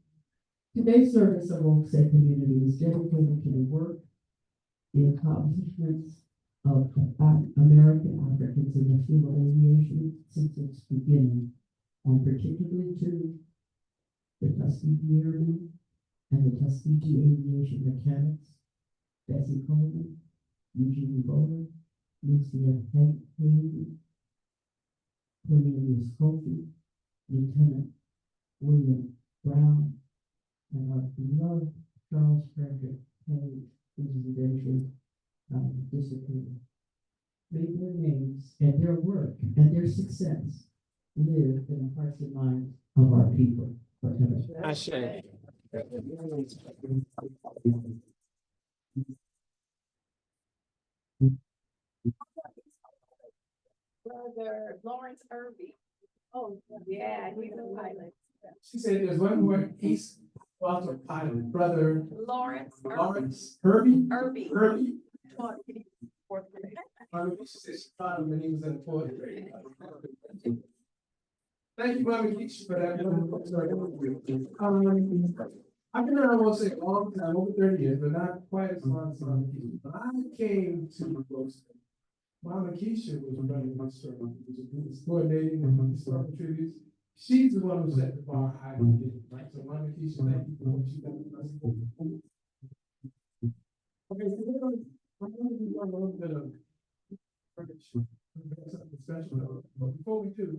Today's service of Oak Say community is dedicated to the work, the accomplishments of American Africans in the field of aviation since its beginning, and particularly to the Tuskegee Airmen and the Tuskegee Aviation Mechanics, Bessie Coleman, Eugene Bowler, Lucia Haley, Cornelius Kofi, Lieutenant William Brown, and our beloved Charles Frederick Page, whose invention disappeared. May their names and their work and their success live in the hearts and minds of our people forever. Ashe. Brother Lawrence Irby. Oh, yeah, he's a pilot. She said there's one more East Walter pilot, brother Lawrence Herbie. Irby. Herbie. Fourth grade. She said she found him when he was in the fourth grade. Thank you, Mama Keisha, for that. I've been around, I won't say a long time, over 30 years, but not quite as long as Mama Keisha. When I came to Boston, Mama Keisha was running my circle, was coordinating the historical tributes. She's the one who set the bar high for me, right? So Mama Keisha, thank you for what you done for us. Okay, so we're gonna do a little bit of something special, but before we do,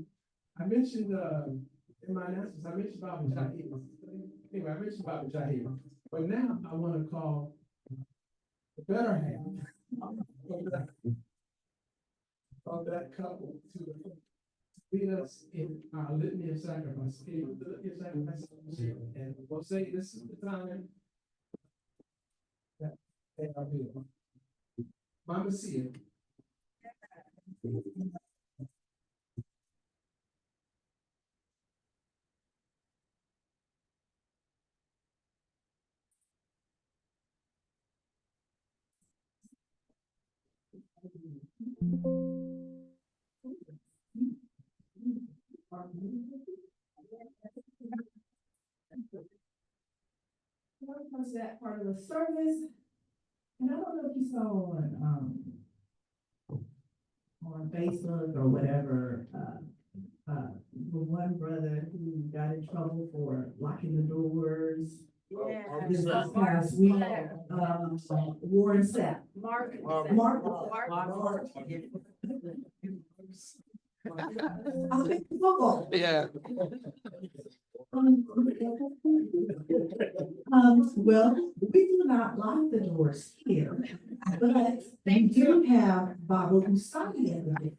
I mentioned in my announcements, I mentioned Baba Jahir. Anyway, I mentioned Baba Jahir, but now I want to call the better half of that couple to lead us in our litany of sacrifice. Okay, the litany of sacrifice, and we'll say this is the time that they are here. Mama Sia. Comes to that part of the service, and I don't know if you saw on Facebook or whatever, the one brother who got in trouble for locking the doors. Yeah. This past week, Warren Sapp. Mark. Yeah. Well, we do not lock the doors here, but we do have Baba Usagi in there.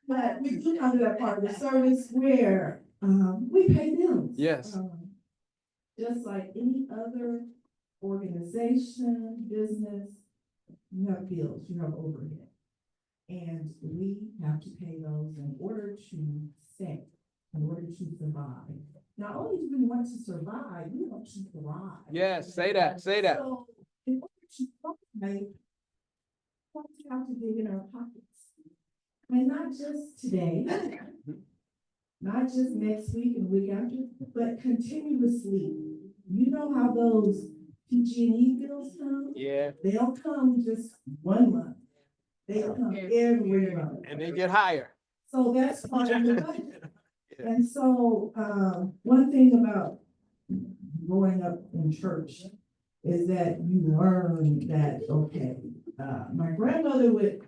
But we do come to that part of the service where, we pay bills. Yes. Just like any other organization, business, you have bills, you have overhead. And we have to pay those in order to stay, in order to survive. Not only do we want to survive, we want to thrive. Yes, say that, say that. So, in order to thrive, we have to dig in our pockets. And not just today, not just next week and week after, but continuously. You know how those PG&E bills come, Yeah, they don't come just 1 month. They come every month. and they get higher. So that's part of the budget. Yeah. And so, one thing about growing up in church is that you learn that, okay, my grandmother would,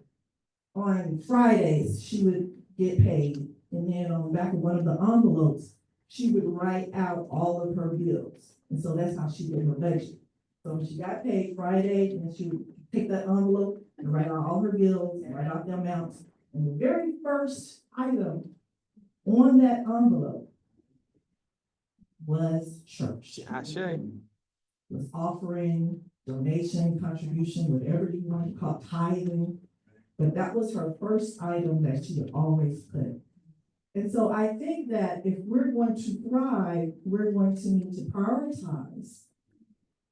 on Fridays, she would get paid. And then on the back of one of the envelopes, she would write out all of her bills. And so that's how she did her budget. So when she got paid Friday, and she would take that envelope and write out all her bills, and write out the amounts. And the very first item on that envelope was church. I say. Was offering, donation, contribution, whatever you want to call tithing. But that was her first item that she would always put. And so I think that if we're going to thrive, we're going to need to prioritize.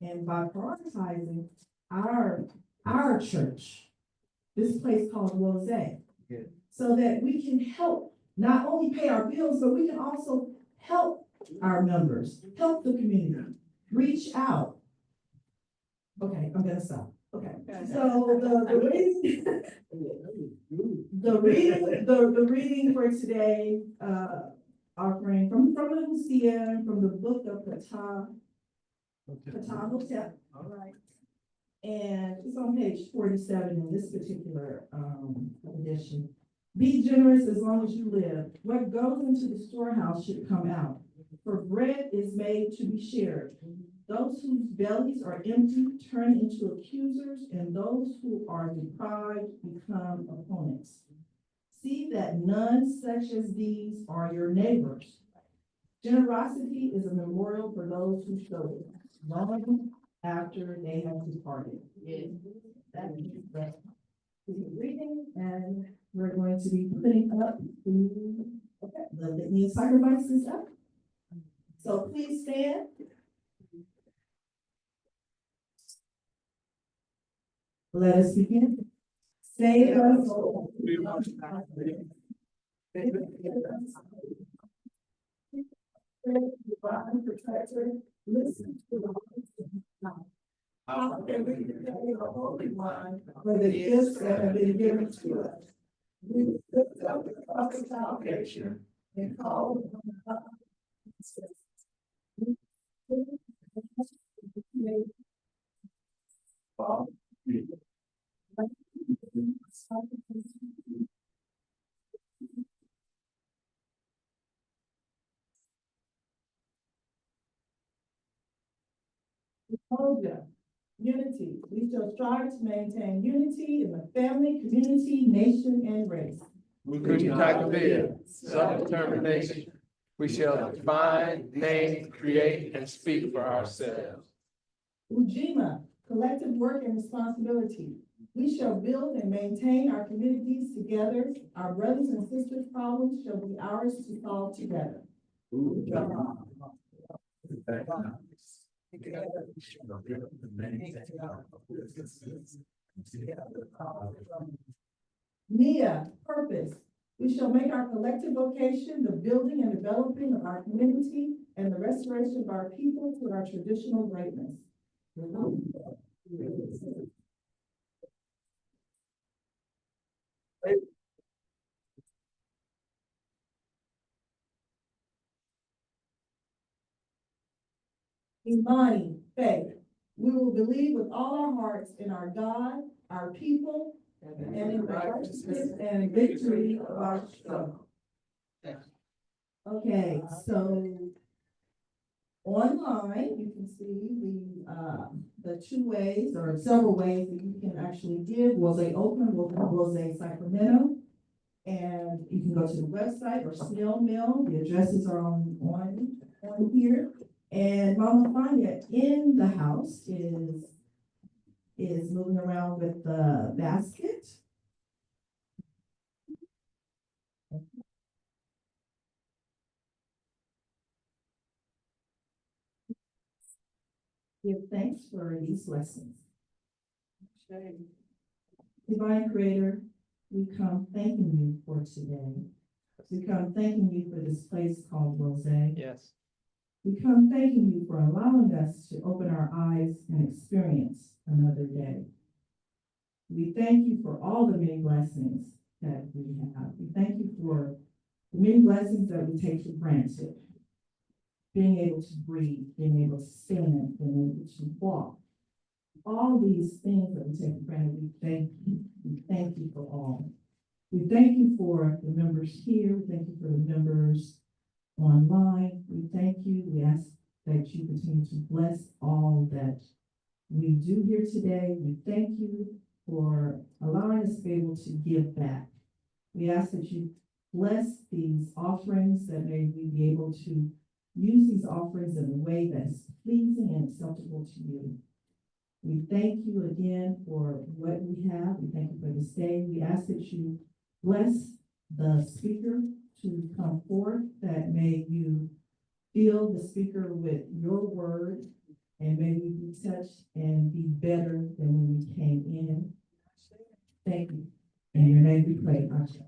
And by prioritizing our church, this place called Rose, so that we can help not only pay our bills, but we can also help our members, help the community, reach out. Okay, I'm gonna stop. Okay, so the reading for today, offering from Lucia, from the book of Imhotep. All right. And it's on page 47 in this particular, edition. Be generous as long as you live. What goes into the storehouse should come out, for bread is made to be shared. Those whose bellies are empty turn into accusers, and those who are deprived become opponents. See that none such as these are your neighbors. Generosity is a memorial for those who show it, long after they have departed. That is the reading, and we're going to be putting up the litany of sacrifices up. So please stand. Let us begin. Save us, Lord. Divine protector, listen to the voice of God. How can we repay the Holy One for the gifts that have been given to us? We lift up the prophet salvation and call upon God. Unity. We shall strive to maintain unity in the family, community, nation, and race. Self-determination. We shall define, name, create, and speak for ourselves. Ujima, collective work and responsibility. We shall build and maintain our communities together. Our brothers and sisters' problems shall be ours to solve together. Nia, purpose. We shall make our collective vocation the building and developing of our community and the restoration of our people to our traditional greatness. Imani, faith. We will believe with all our hearts in our God, our people, and in the righteousness and victory of our struggle. Okay, so online, you can see the two ways or several ways that you can actually give. Was a Oakland, was a Sacramento. And you can go to the website or snail mail. The addresses are on here. And Mama Fania in the house is moving around with the basket. Give thanks for these lessons. Divine Creator, we come thanking you for today. We come thanking you for this place called Rose. Yes. We come thanking you for allowing us to open our eyes and experience another day. We thank you for all the many blessings that we have. We thank you for the many blessings that we take for granted. Being able to breathe, being able to stand, being able to walk. All these things that we take for granted, we thank you. We thank you for all. We thank you for the members here. We thank you for the members online. We thank you. We ask that you continue to bless all that we do here today. We thank you for allowing us to be able to give back. We ask that you bless these offerings, that may we be able to use these offerings in a way that's pleasing and acceptable to you. We thank you again for what we have. We thank you for this day. We ask that you bless the speaker to come forth, that may you fill the speaker with your word, and may we be touched and be better than when we came in. Thank you. In your name we pray. Ashe.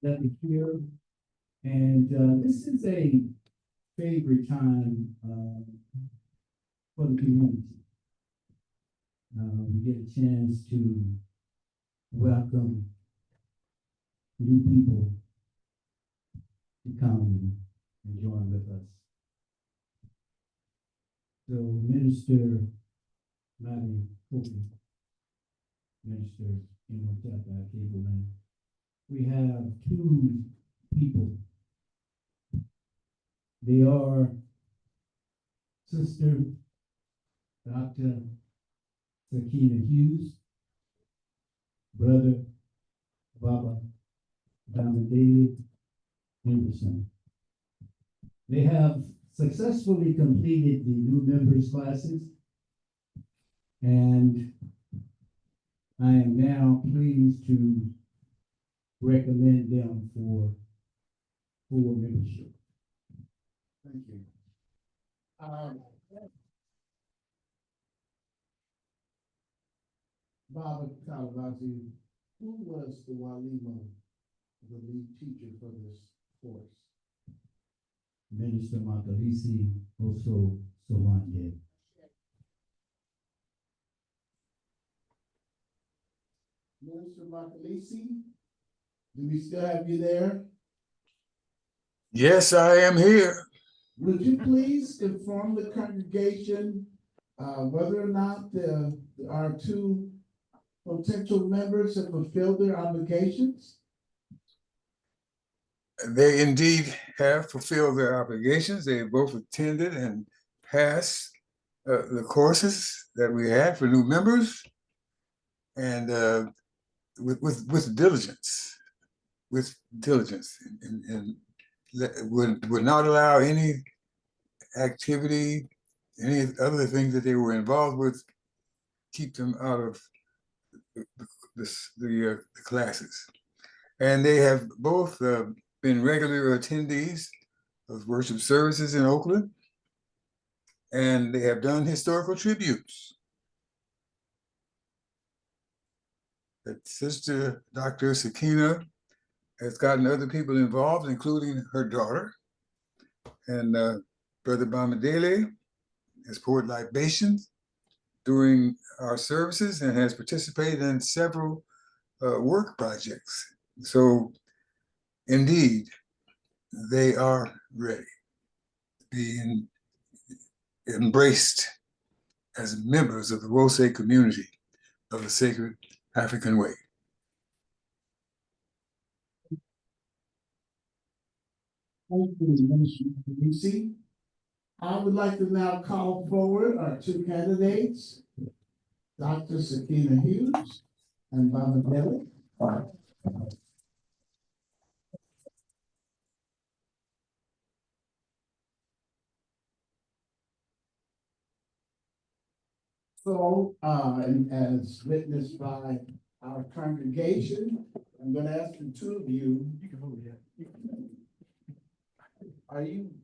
That we hear, and this is a favorite time for the community. We get a chance to welcome new people to come and join with us. So Minister Maat, Minister Imhotep, we have two people. They are Sister Dr. Sakina Hughes, Brother Baba David Henderson. They have successfully completed the new members classes, and I am now pleased to recommend them for full membership. Thank you. Baba Kalavazi, who was the Walima, the lead teacher for this course? Minister Matalisi also Solange. Minister Makalisi, do we still have you there? Yes, I am here. Would you please inform the congregation whether or not our two potential members have fulfilled their obligations? They indeed have fulfilled their obligations. They both attended and passed the courses that we had for new members, and with diligence, and would not allow any activity, any other things that they were involved with, keep them out of the classes. And they have both been regular attendees of worship services in Oakland, and they have done historical tributes. That Sister Dr. Sakina has gotten other people involved, including her daughter, and Brother Bamadele has poured libations during our services and has participated in several work projects. So indeed, they are ready to be embraced as members of the Wose community of the Sacred African Way. Thank you, Minister Makalisi. I would like to now call forward our two candidates, Dr. Sakina Hughes and Baba Dele. So, and as witnessed by our congregation, I'm going to ask the two of you.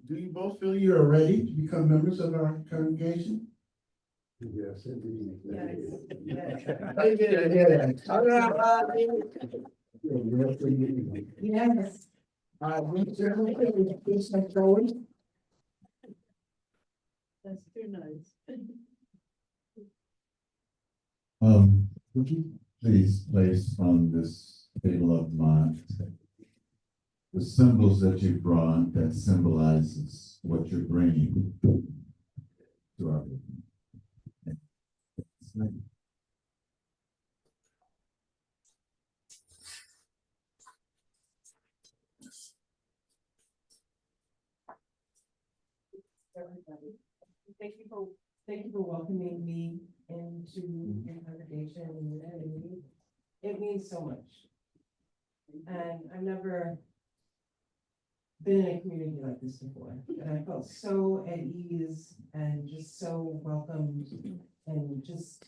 Do you both feel you are ready to become members of our congregation? Yes, indeed. Yes. Please come forward. That's too nice. Would you please place on this table of Maat the symbols that you brought that symbolizes what you're bringing to our. Everybody. Thank you for welcoming me into your congregation and it means so much. And I've never been in a community like this before, and I felt so at ease and just so welcomed and just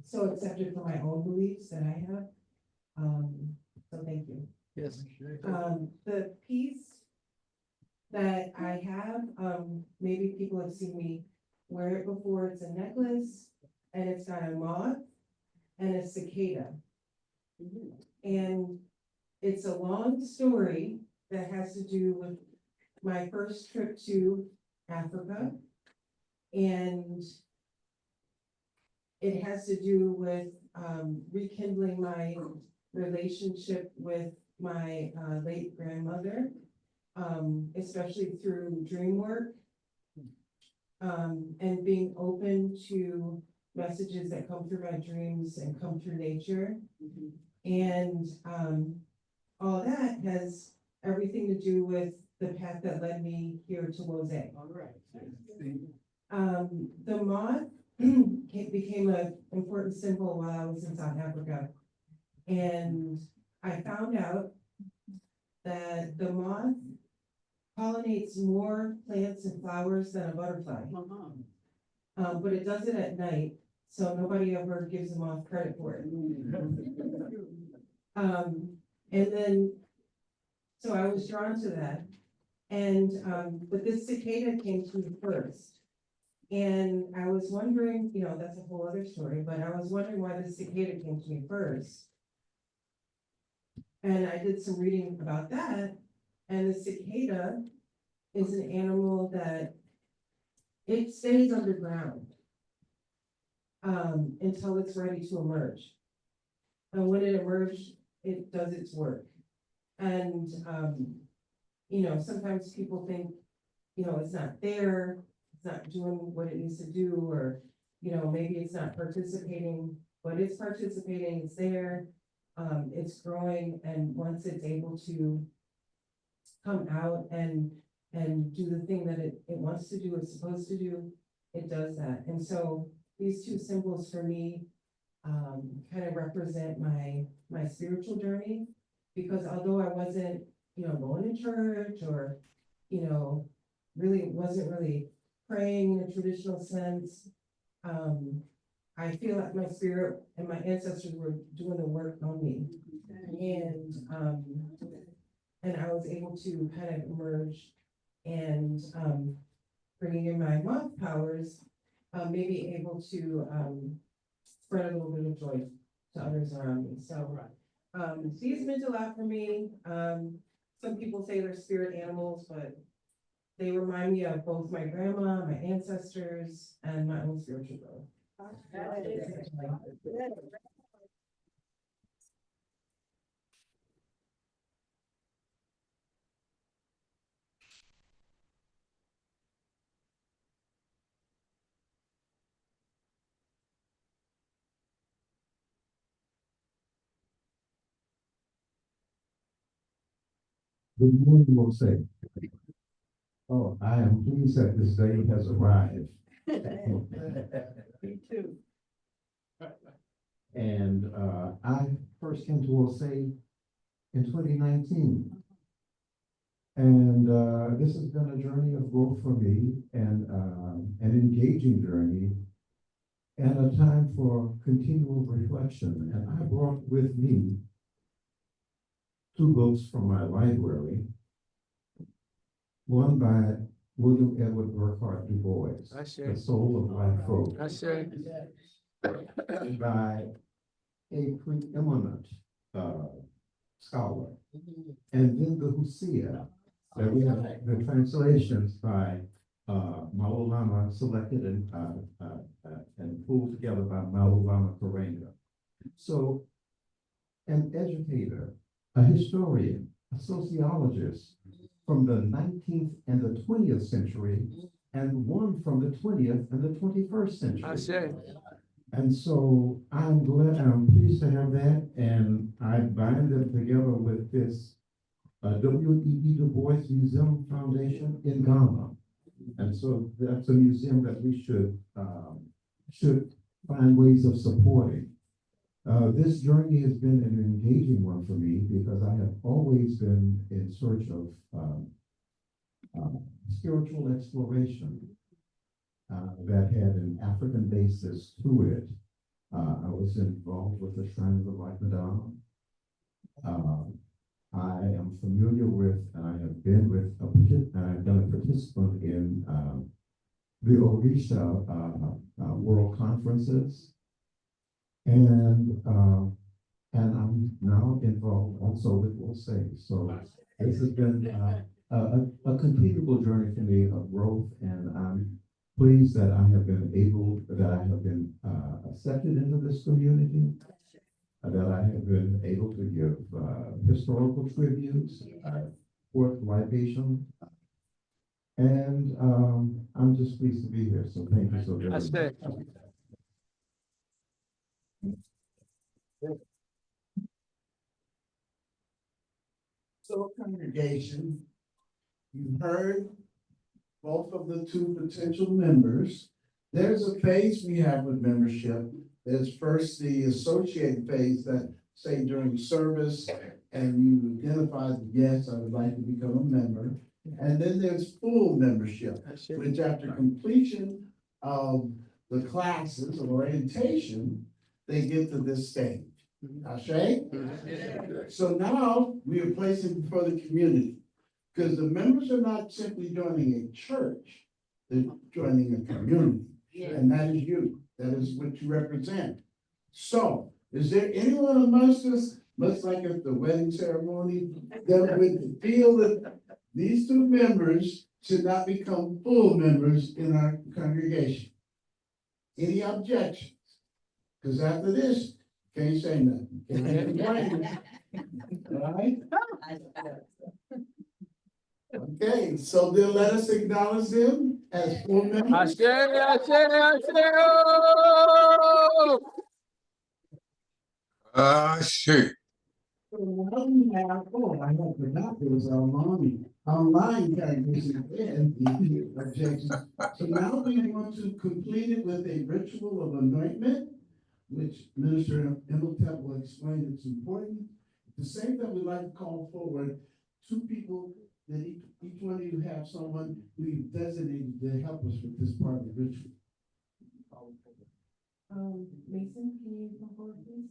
so accepted for my own beliefs that I have. So thank you. Yes. The piece that I have, maybe people have seen me wear it before. It's a necklace and it's got a moth and a cicada. And it's a long story that has to do with my first trip to Africa. And it has to do with rekindling my relationship with my late grandmother, especially through dream work, and being open to messages that come through my dreams and come through nature. And all that has everything to do with the path that led me here to Wose. All right. The moth became an important symbol while I was in South Africa. And I found out that the moth pollinates more plants and flowers than a butterfly. But it does it at night, so nobody ever gives the moth credit for it. And then, so I was drawn to that. And, but this cicada came to me first. And I was wondering, you know, that's a whole other story, but I was wondering why the cicada came to me first. And I did some reading about that, and the cicada is an animal that it stays underground until it's ready to emerge. And when it emerges, it does its work. And, you know, sometimes people think, you know, it's not there, it's not doing what it needs to do, or, you know, maybe it's not participating, but it's participating, it's there, it's growing, and once it's able to come out and do the thing that it wants to do, it's supposed to do, it does that. And so these two symbols for me kind of represent my spiritual journey, because although I wasn't, you know, going to church or, you know, wasn't really praying in a traditional sense, I feel like my spirit and my ancestors were doing the work on me. And I was able to kind of emerge and bringing in my Maat powers, maybe able to spread a little bit of joy to others around me. So these meant a lot for me. Some people say they're spirit animals, but they remind me of both my grandma, my ancestors, and my own spiritual growth. The moon will say, "Oh, I am pleased that this day has arrived." Me too. And I first came to Osage in 2019. And this has been a journey of growth for me, and an engaging journey, and a time for continual reflection. And I brought with me two books from my library, one by William Edward Burghardt Du Bois, The Soul of Black Folk, by a preeminent scholar. And then the Husia, that we have the translations by Maulana, selected and pulled together by Maulana Karenga. So, an educator, a historian, a sociologist from the 19th and the 20th century, and one from the 20th and the 21st century. And so I'm glad, I'm pleased to have that, and I bind them together with this W.E.B. Du Bois Museum Foundation in Ghana. And so that's a museum that we should find ways of supporting. This journey has been an engaging one for me, because I have always been in search of spiritual exploration that had an African basis to it. I was involved with the Shrines of Light Madame. I am familiar with, and I have been with, I've been a participant in the Orisha World Conferences. And I'm now involved also with Osage. So this has been a continual journey for me of growth, and I'm pleased that I have been accepted into this community, that I have been able to give historical tributes, fourth libation, and I'm just pleased to be here. So thank you so very much. So congregation, you heard both of the two potential members. There's a phase we have with membership. There's first the associate phase that say during service and you identify, yes, I would like to become a member. And then there's full membership, which after completion of the classes or orientation, they get to this stage. Ashe? So now we are placing before the community, because the members are not simply joining a church, they're joining a community. And that is you. That is what you represent. So, is there anyone amongst us, much like at the wedding ceremony, that would feel that these two members should not become full members in our congregation. Any objections? Because after this, can't say nothing. Can't complain. All right? Okay, so then let us acknowledge them as full members. Ashe, ashe, ashe, oh. Shit. So now we have, oh, I had forgot there was our online congregation and objections. So now we want to complete it with a ritual of anointment, which Minister Imhotep will explain it's important. At the same time, we'd like to call forward two people that each one of you have someone who you designated to help us with this part of the ritual. Mason, can you come forward, please?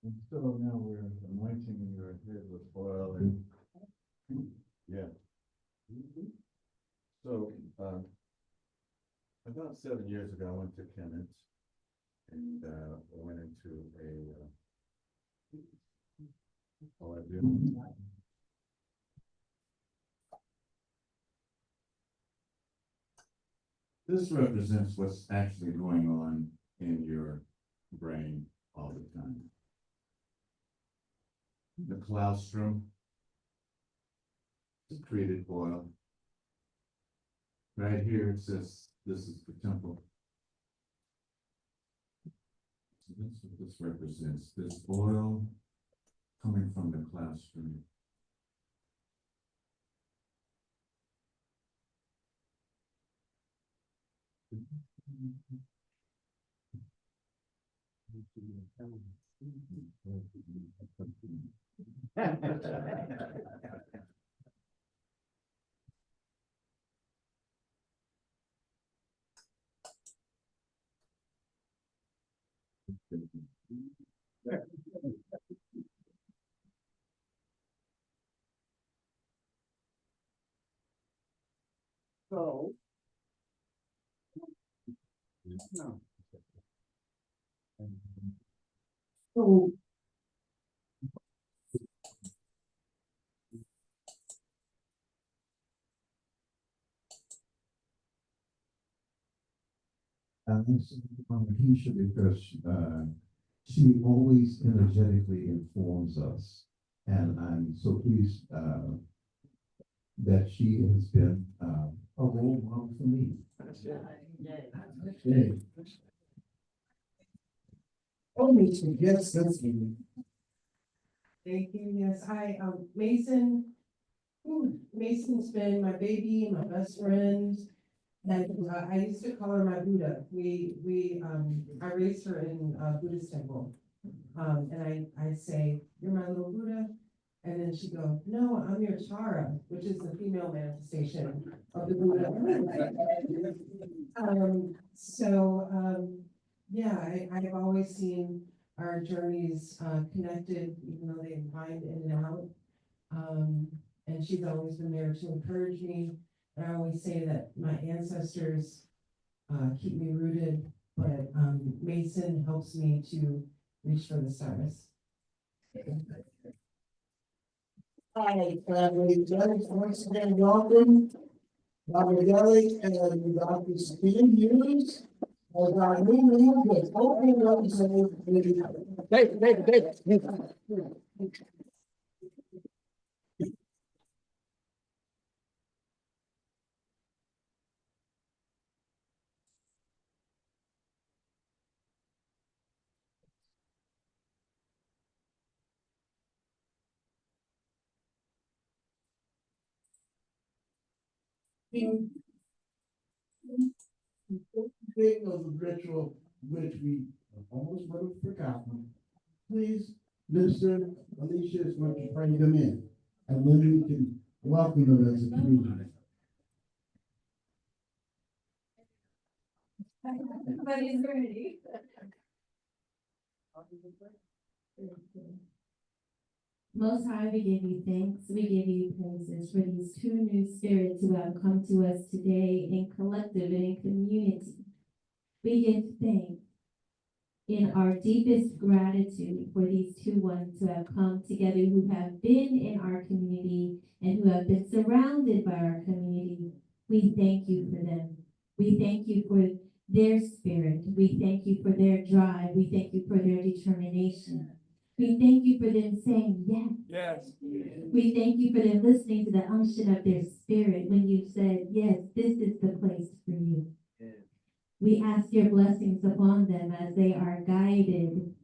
And so now we're anointing your head with oil and, yeah. So, about 7 years ago, I went to Kemet and, I went into oh, I do. This represents what's actually going on in your brain all the time. The colostrum, secreted oil. Right here it says this is the temple. So that's what this represents, this oil coming from the colostrum. So. So. This is Keisha because she always energetically informs us. And I'm so pleased that she has been a role model for me. Okay. Oh, Mason, yes, that's me. Thank you, yes, Mason, Mason's been my baby, my best friend. And I used to call her my Buddha. I raised her in a Buddhist temple. And I say, "You're my little Buddha." And then she'd go, "No, I'm your Tara," which is the female manifestation of the Buddha. Yeah, I've always seen our journeys connected, even though they wind in and out. And she's always been there to encourage me. And I always say that my ancestors keep me rooted, but Mason helps me to reach for the stars. Hi, family, once again, welcome. Dr. Gelly and Dr. Steve Hughes. As our new leader with open representative. David. Speaking of the ritual, which we almost would have forgotten, please, Minister Alicia is going to bring them in, and then we can welcome them as a community. Everybody's ready. Most High, we give you thanks, we give you praises for these two new spirits who have come to us today in collective and in community. We give thanks in our deepest gratitude for these two ones who have come together, who have been in our community and who have been surrounded by our community. We thank you for them. We thank you for their spirit. We thank you for their drive. We thank you for their determination. We thank you for them saying yes. Yes. We thank you for them listening to the unction of their spirit when you said, yes, this is the place for you. We ask your blessings upon them as they are guided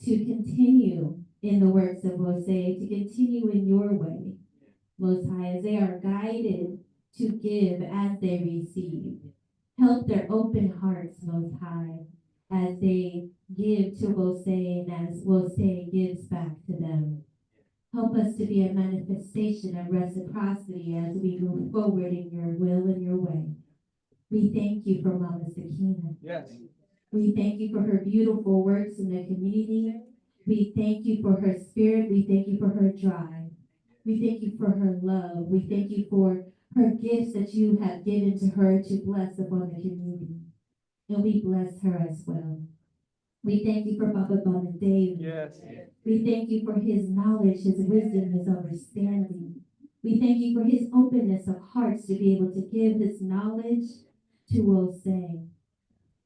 to continue in the works of Mose, to continue in your way, Most High, as they are guided to give as they receive. Help their open hearts, Most High, as they give to Mose and as Mose gives back to them. Help us to be a manifestation of reciprocity as we move forward in your will and your way. We thank you for Mama Sakina. Yes. We thank you for her beautiful works in the community. We thank you for her spirit. We thank you for her drive. We thank you for her love. We thank you for her gifts that you have given to her to bless upon the community. And we bless her as well. We thank you for Papa Mama David. Yes. We thank you for his knowledge, his wisdom, his understanding. We thank you for his openness of hearts to be able to give his knowledge to Ose. And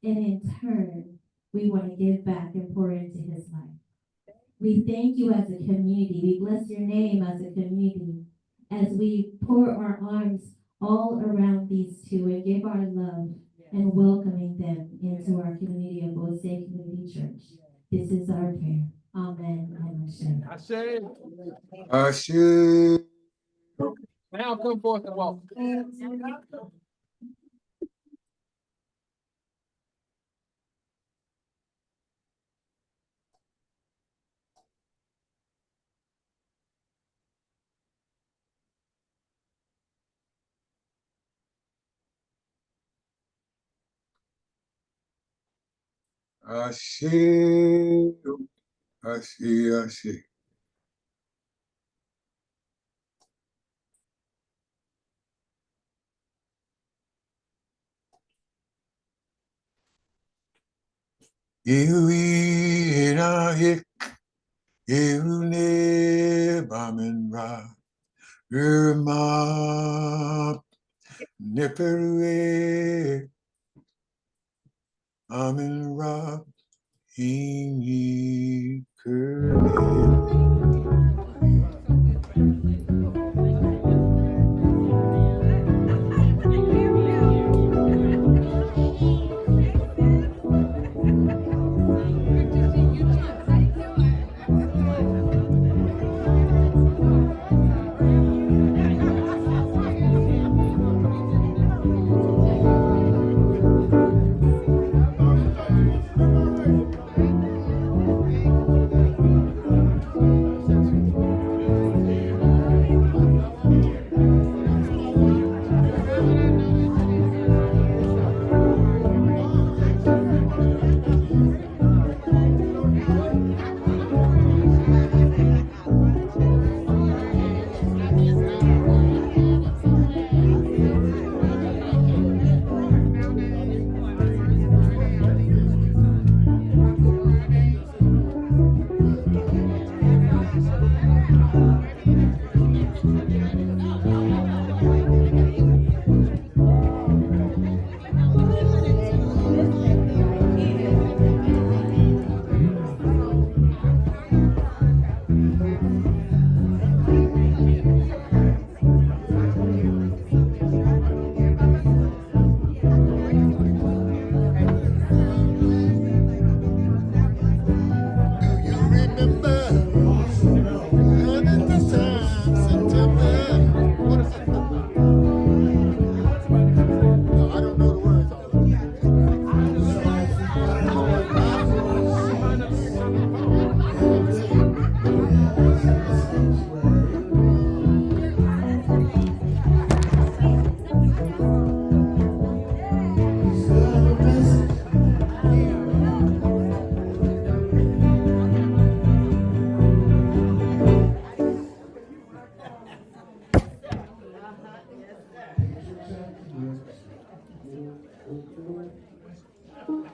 in turn, we want to give back and pour into his life. We thank you as a community. We bless your name as a community as we pour our arms all around these two and give our love and welcoming them into our community of Ose Community Church. This is our prayer. Amen and Ashe. Ashe. Now come forth and walk. Ashe. Ashe. Ashe. Iwi na hik, iune bamin ra, urma niperue, amin ra, ingi kerne.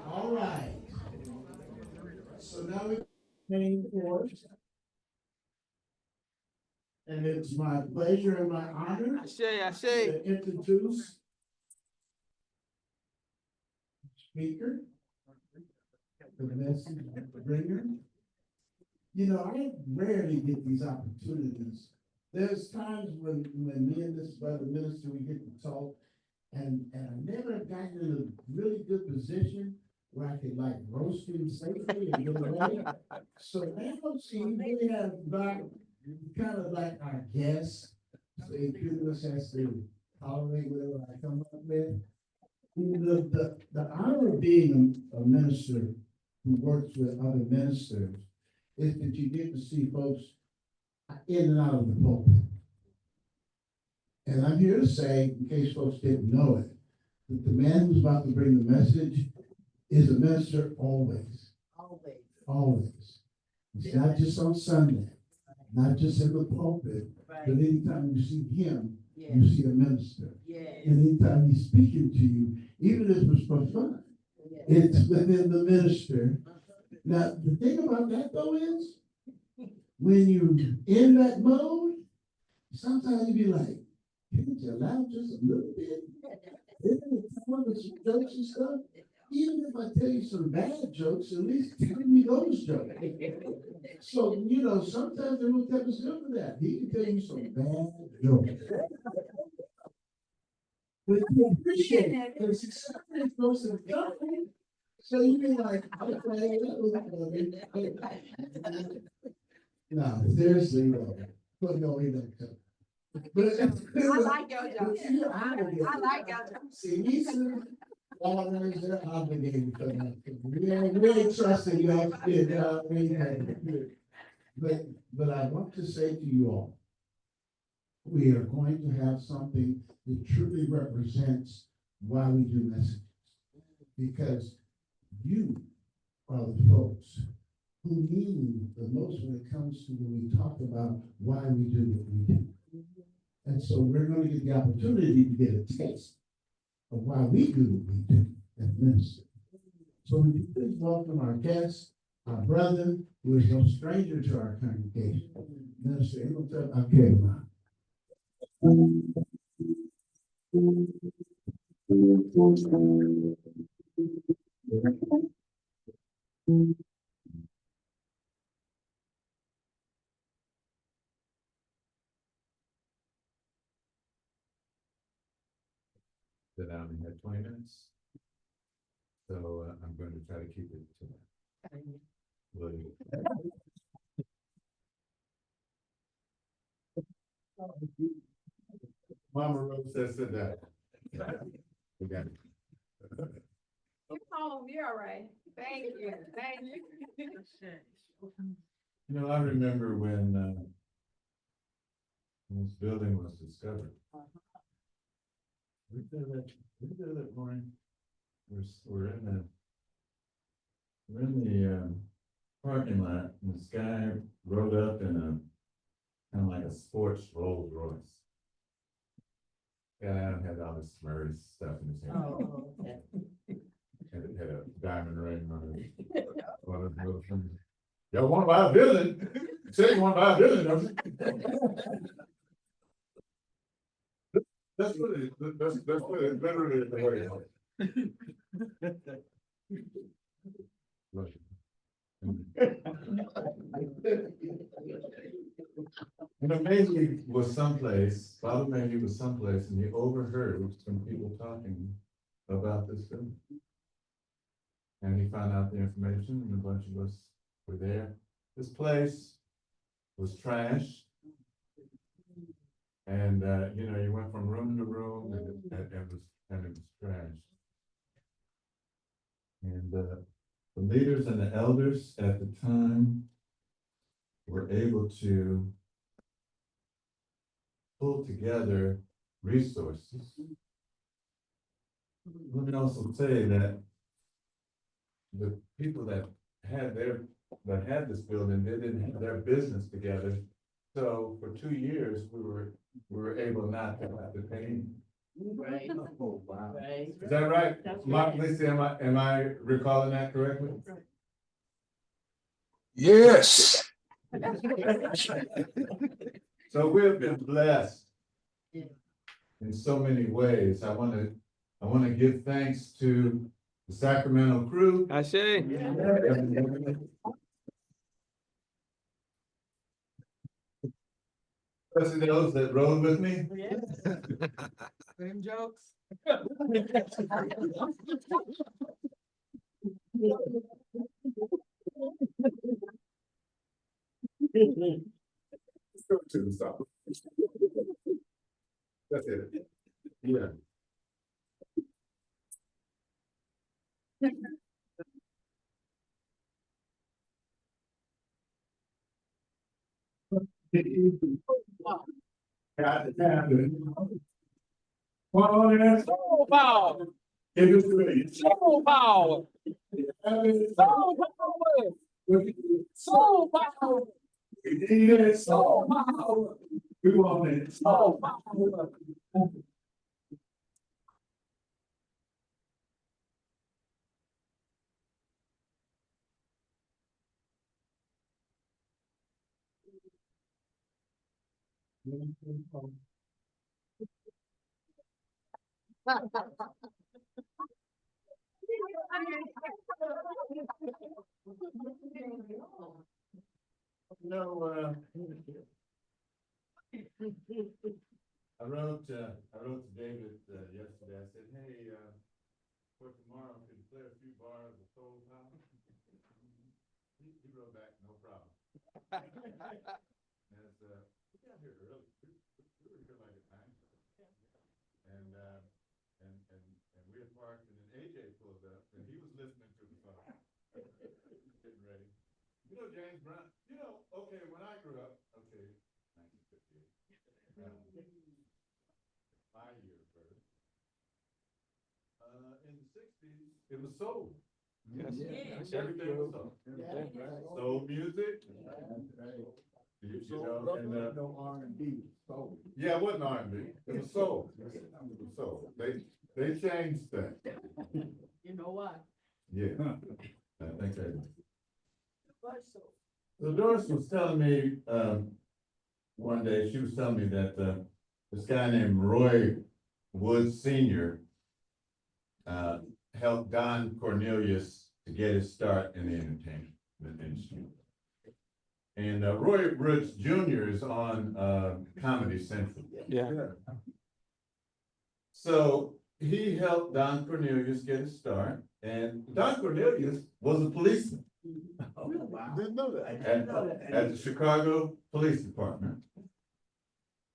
All right. So now we came forward. And it's my pleasure and my honor to introduce speaker, the message bringer. You know, I rarely get these opportunities. There's times when me and this brother minister, we get to talk, and I never gotten in a really good position where I could like roast him safely and get away. So now she really has got kind of like our guest. So he pretty much has to tolerate whatever I come up with. The honor of being a minister who works with other ministers is that you get to see folks in and out of the pulpit. And I'm here to say, in case folks didn't know it, that the man who's about to bring the message is a minister always. Always. Always. It's not just on Sunday, not just in the pulpit, but anytime you see him, you see a minister. And anytime he's speaking to you, even if it's for fun, it's within the minister. Now, the thing about that though is, when you're in that mode, sometimes you be like, can't you laugh just a little bit? Isn't it fun with some jokes and stuff? Even if I tell you some bad jokes, at least tell me those jokes. So, you know, sometimes the Imhotep is good for that. He can tell you some bad jokes. But you appreciate it, because sometimes folks are talking. So you be like, okay, that was funny. No, seriously, no. But no, he doesn't. But I like your joke. I like your joke. See, they're obligated to come. We ain't trusting y'all. But I want to say to you all, we are going to have something that truly represents why we do messages. Because you are the folks who mean the most when it comes to when we talk about why we do what we do. And so we're going to get the opportunity to get a taste of why we do what we do as ministers. So would you please welcome our guest, our brother, who is no stranger to our congregation, Minister Imhotep. That I only had 20 minutes. So I'm going to try to keep it to that. Mama Rose says sit down. We got it. You're home, you're all right. Thank you, thank you. You know, I remember when this building was discovered. We did that morning. We're in the parking lot, and this guy rode up in a kind of like a sports Rolls Royce. Guy had all this Murray stuff in his hand. Oh, okay. Had a diamond ring on it. Y'all want to buy a building? Say you want to buy a building, don't you? That's what it is. That's what it literally is the way it is. And maybe was someplace, Father maybe was someplace, and he overheard some people talking about this film. And he found out the information, and a bunch of us were there. This place was trash. And you know, you went from room to room, and it was trash. And the leaders and the elders at the time were able to pull together resources. Let me also say that the people that had this building, they didn't have their business together. So for 2 years, we were able not to have to pay Right. Oh, wow. Right. Is that right? That's Mark, right. Lisa, am I recalling that correctly? Yes. So we've been blessed in so many ways. I want to give thanks to the Sacramento crew. I say. Especially those that rode with me. Same jokes. Let's go to the south. That's it. Yeah. Got it happening. Well, that's Soul power. give it to me. Soul power. Soul power. Soul power. We need it. Soul power. We want it. Soul power. No, I wrote to David yesterday. I said, hey, for tomorrow, could you play a few bars of Soul Power? He wrote back, no problem. And we got here early. We were here like at 9. And we had parked, and then AJ pulled up, and he was listening to the song. Getting ready. You know, James Brown, okay, when I grew up, 1958. My year first. In the 60s, it was soul. Yes. Everything was soul. Soul music. No R&B, soul. Yeah, it wasn't R&B. It was soul. It was soul. They changed that. You know why? Yeah. I think so Doris was telling me, one day, she was telling me that, this guy named Roy Woods Sr. Helped Don Cornelius to get his start in the entertainment industry. And Roy Woods Jr. is on Comedy Central. Yeah. So he helped Don Cornelius get his start, and Don Cornelius was a policeman. Oh, wow. Didn't know that. At the Chicago Police Department.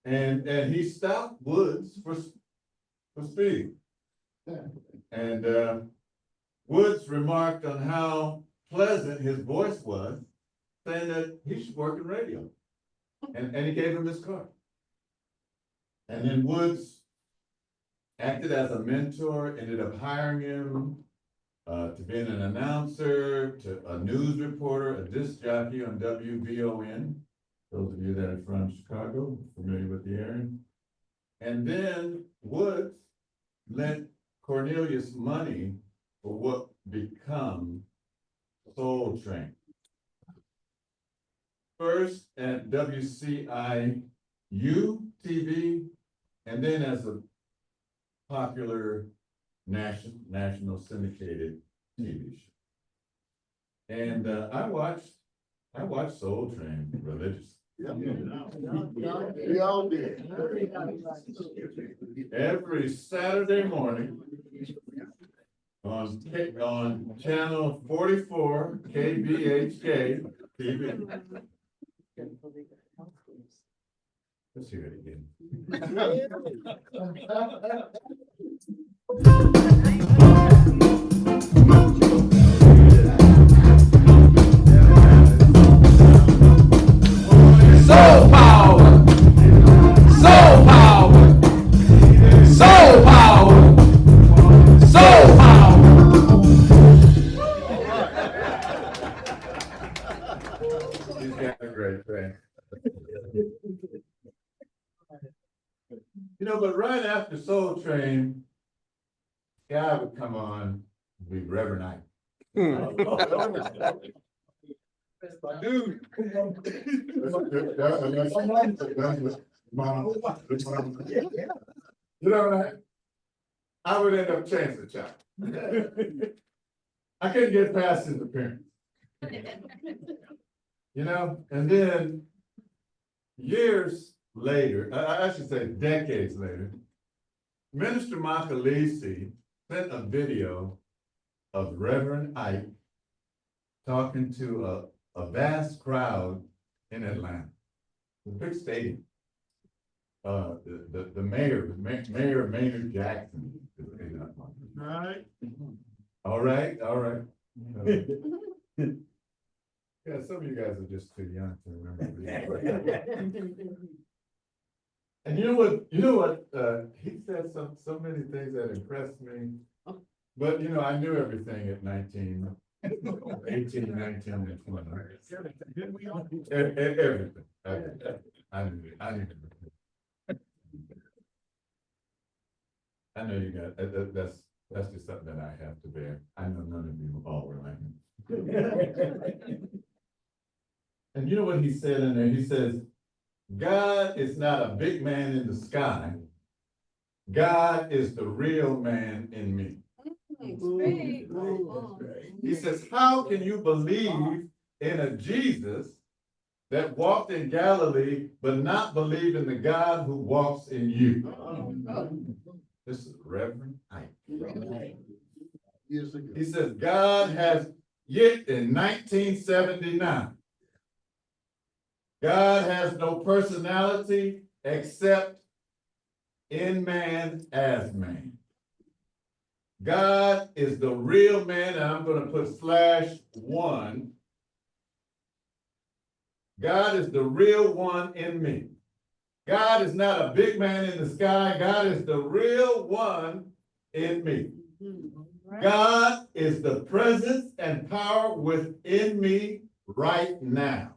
And he stopped Woods for speeding. And Woods remarked on how pleasant his voice was, saying that he should work in radio. And he gave him his card. And then Woods acted as a mentor, ended up hiring him to be an announcer, to a news reporter, a disc jockey on WVON. Those of you that are from Chicago, familiar with the area. And then Woods lent Cornelius money for what become Soul Train. First at WCIU TV, and then as a popular national syndicated TV show. And I watched Soul Train religiously. We all did. Every Saturday morning on channel 44 KBHK TV. Let's hear it again. Soul power. Soul power. Soul power. Soul power. He's got a great thing. but right after Soul Train, guy would come on, be Reverend Ike. That's my dude. You know what I would end up chancing child. I couldn't get past his appearance. You know, and then years later, I should say decades later, Minister Makalisi sent a video of Reverend Ike talking to a vast crowd in Atlanta, a big stadium. The mayor Maynard Jackson. All right. Yeah, some of you guys are just too young to remember. And you know what, he said so many things that impressed me. But, you know, I knew everything at 19, 18, 19, and 20. Everything. I knew it. I know you got, that's just something that I have to bear. I know none of you all were like me. And you know what he said in there? He says, God is not a big man in the sky. God is the real man in me. He says, how can you believe in a Jesus that walked in Galilee, but not believe in the God who walks in you? This is Reverend Ike. He says, God has, yet in 1979, God has no personality except in man as man. God is the real man, and I'm going to put /1. God is the real one in me. God is not a big man in the sky. God is the real one in me. God is the presence and power within me right now.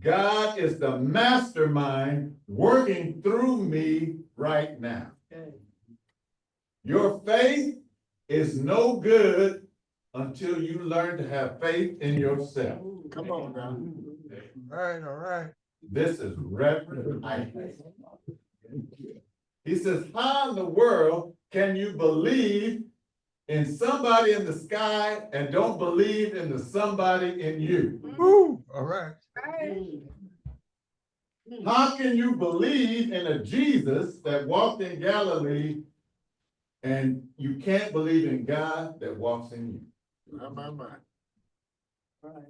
God is the mastermind working through me right now. Your faith is no good until you learn to have faith in yourself. Come on now. All right. This is Reverend Ike. He says, how in the world can you believe in somebody in the sky and don't believe in the somebody in you? Woo, all right. How can you believe in a Jesus that walked in Galilee and you can't believe in God that walks in you? My.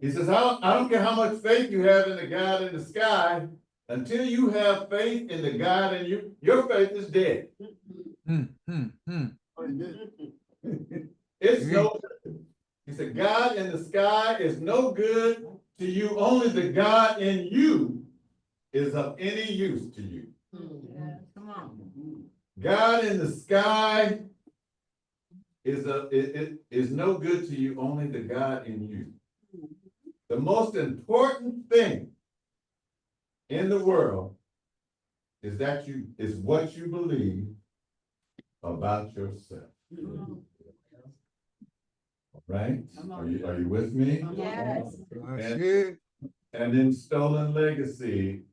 He says, I don't care how much faith you have in the God in the sky, until you have faith in the God in you, your faith is dead. It's no good. He said, God in the sky is no good to you. Only the God in you is of any use to you. Come on. God in the sky is no good to you. Only the God in you. The most important thing in the world is what you believe about yourself. Right? Are you with me? Yes. And in Stolen Legacy,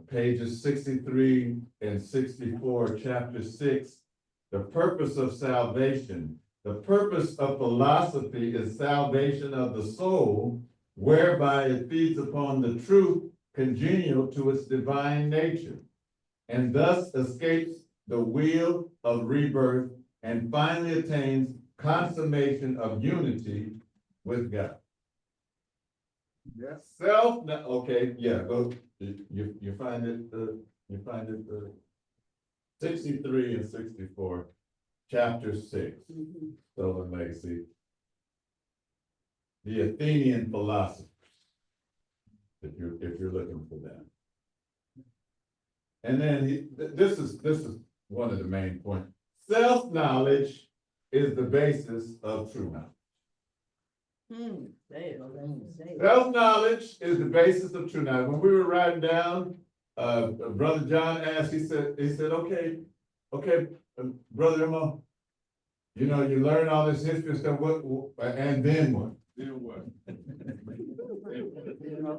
pages 63 and 64, chapter 6, the purpose of salvation. The purpose of philosophy is salvation of the soul, whereby it feeds upon the truth congenial to its divine nature, and thus escapes the wheel of rebirth and finally attains consummation of unity with God. Yes. Okay, yeah, go, you find it, 63 and 64, chapter 6, Stolen Legacy. The Athenian philosophers, if you're looking for that. And then this is one of the main points. Self-knowledge is the basis of true knowledge. Self-knowledge is the basis of true knowledge. When we were writing down Brother John asked, he said, okay, Brother Immo, you know, you learn all this history and stuff, and then what? Then what?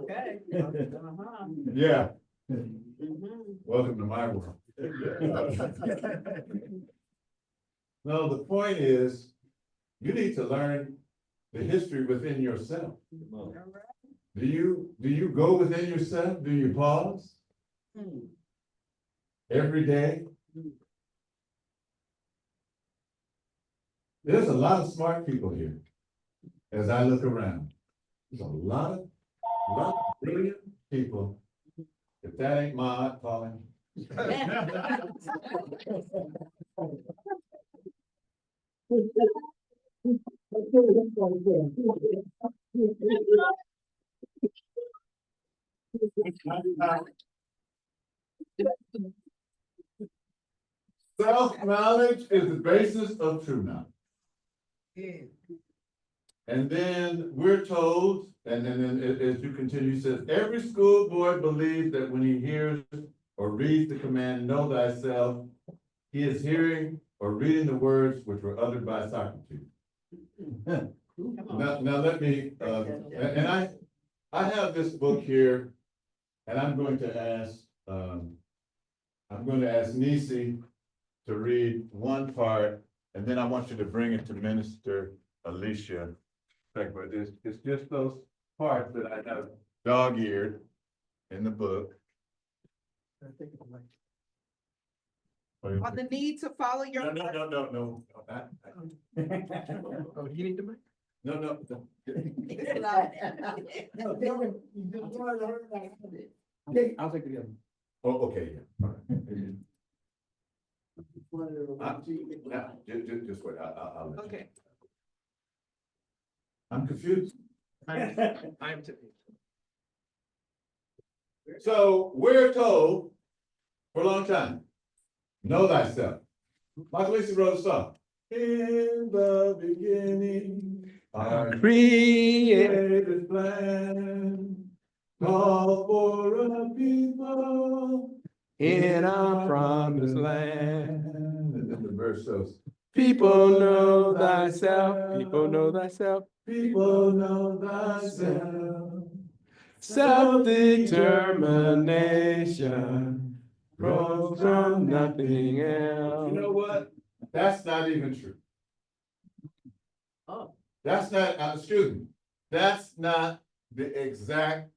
Okay. Yeah, Mhm. welcome to my world. No, the point is, you need to learn the history within yourself. Do you go within yourself? Do you pause? Every day? There's a lot of smart people here. As I look around, there's a lot of brilliant people. If that ain't Maat calling. Self-knowledge is the basis of true knowledge. And then we're told, and then as you continue, says, every school boy believes that when he hears or reads the command, know thyself, he is hearing or reading the words which were uttered by Socrates. Now let me, and I have this book here, and I'm going to ask Nisi to read one part, and then I want you to bring it to Minister Alicia. But it's just those parts that I have dog-eared in the book. On the need to follow your. No. Oh, you need to make? No. I'll take the other. Oh, okay, yeah. All right. Now, just wait, I'll let you. Okay. I'm confused. I'm tipping. So we're told for a long time, know thyself. Michael Lisa wrote a song. In the beginning, our created plan, call for a people In our promised land. And then the verse goes, People know thyself, people know thyself, people know thyself. self-determination grows from nothing else. You know what? That's not even true. Oh. That's not, excuse me, that's not the exact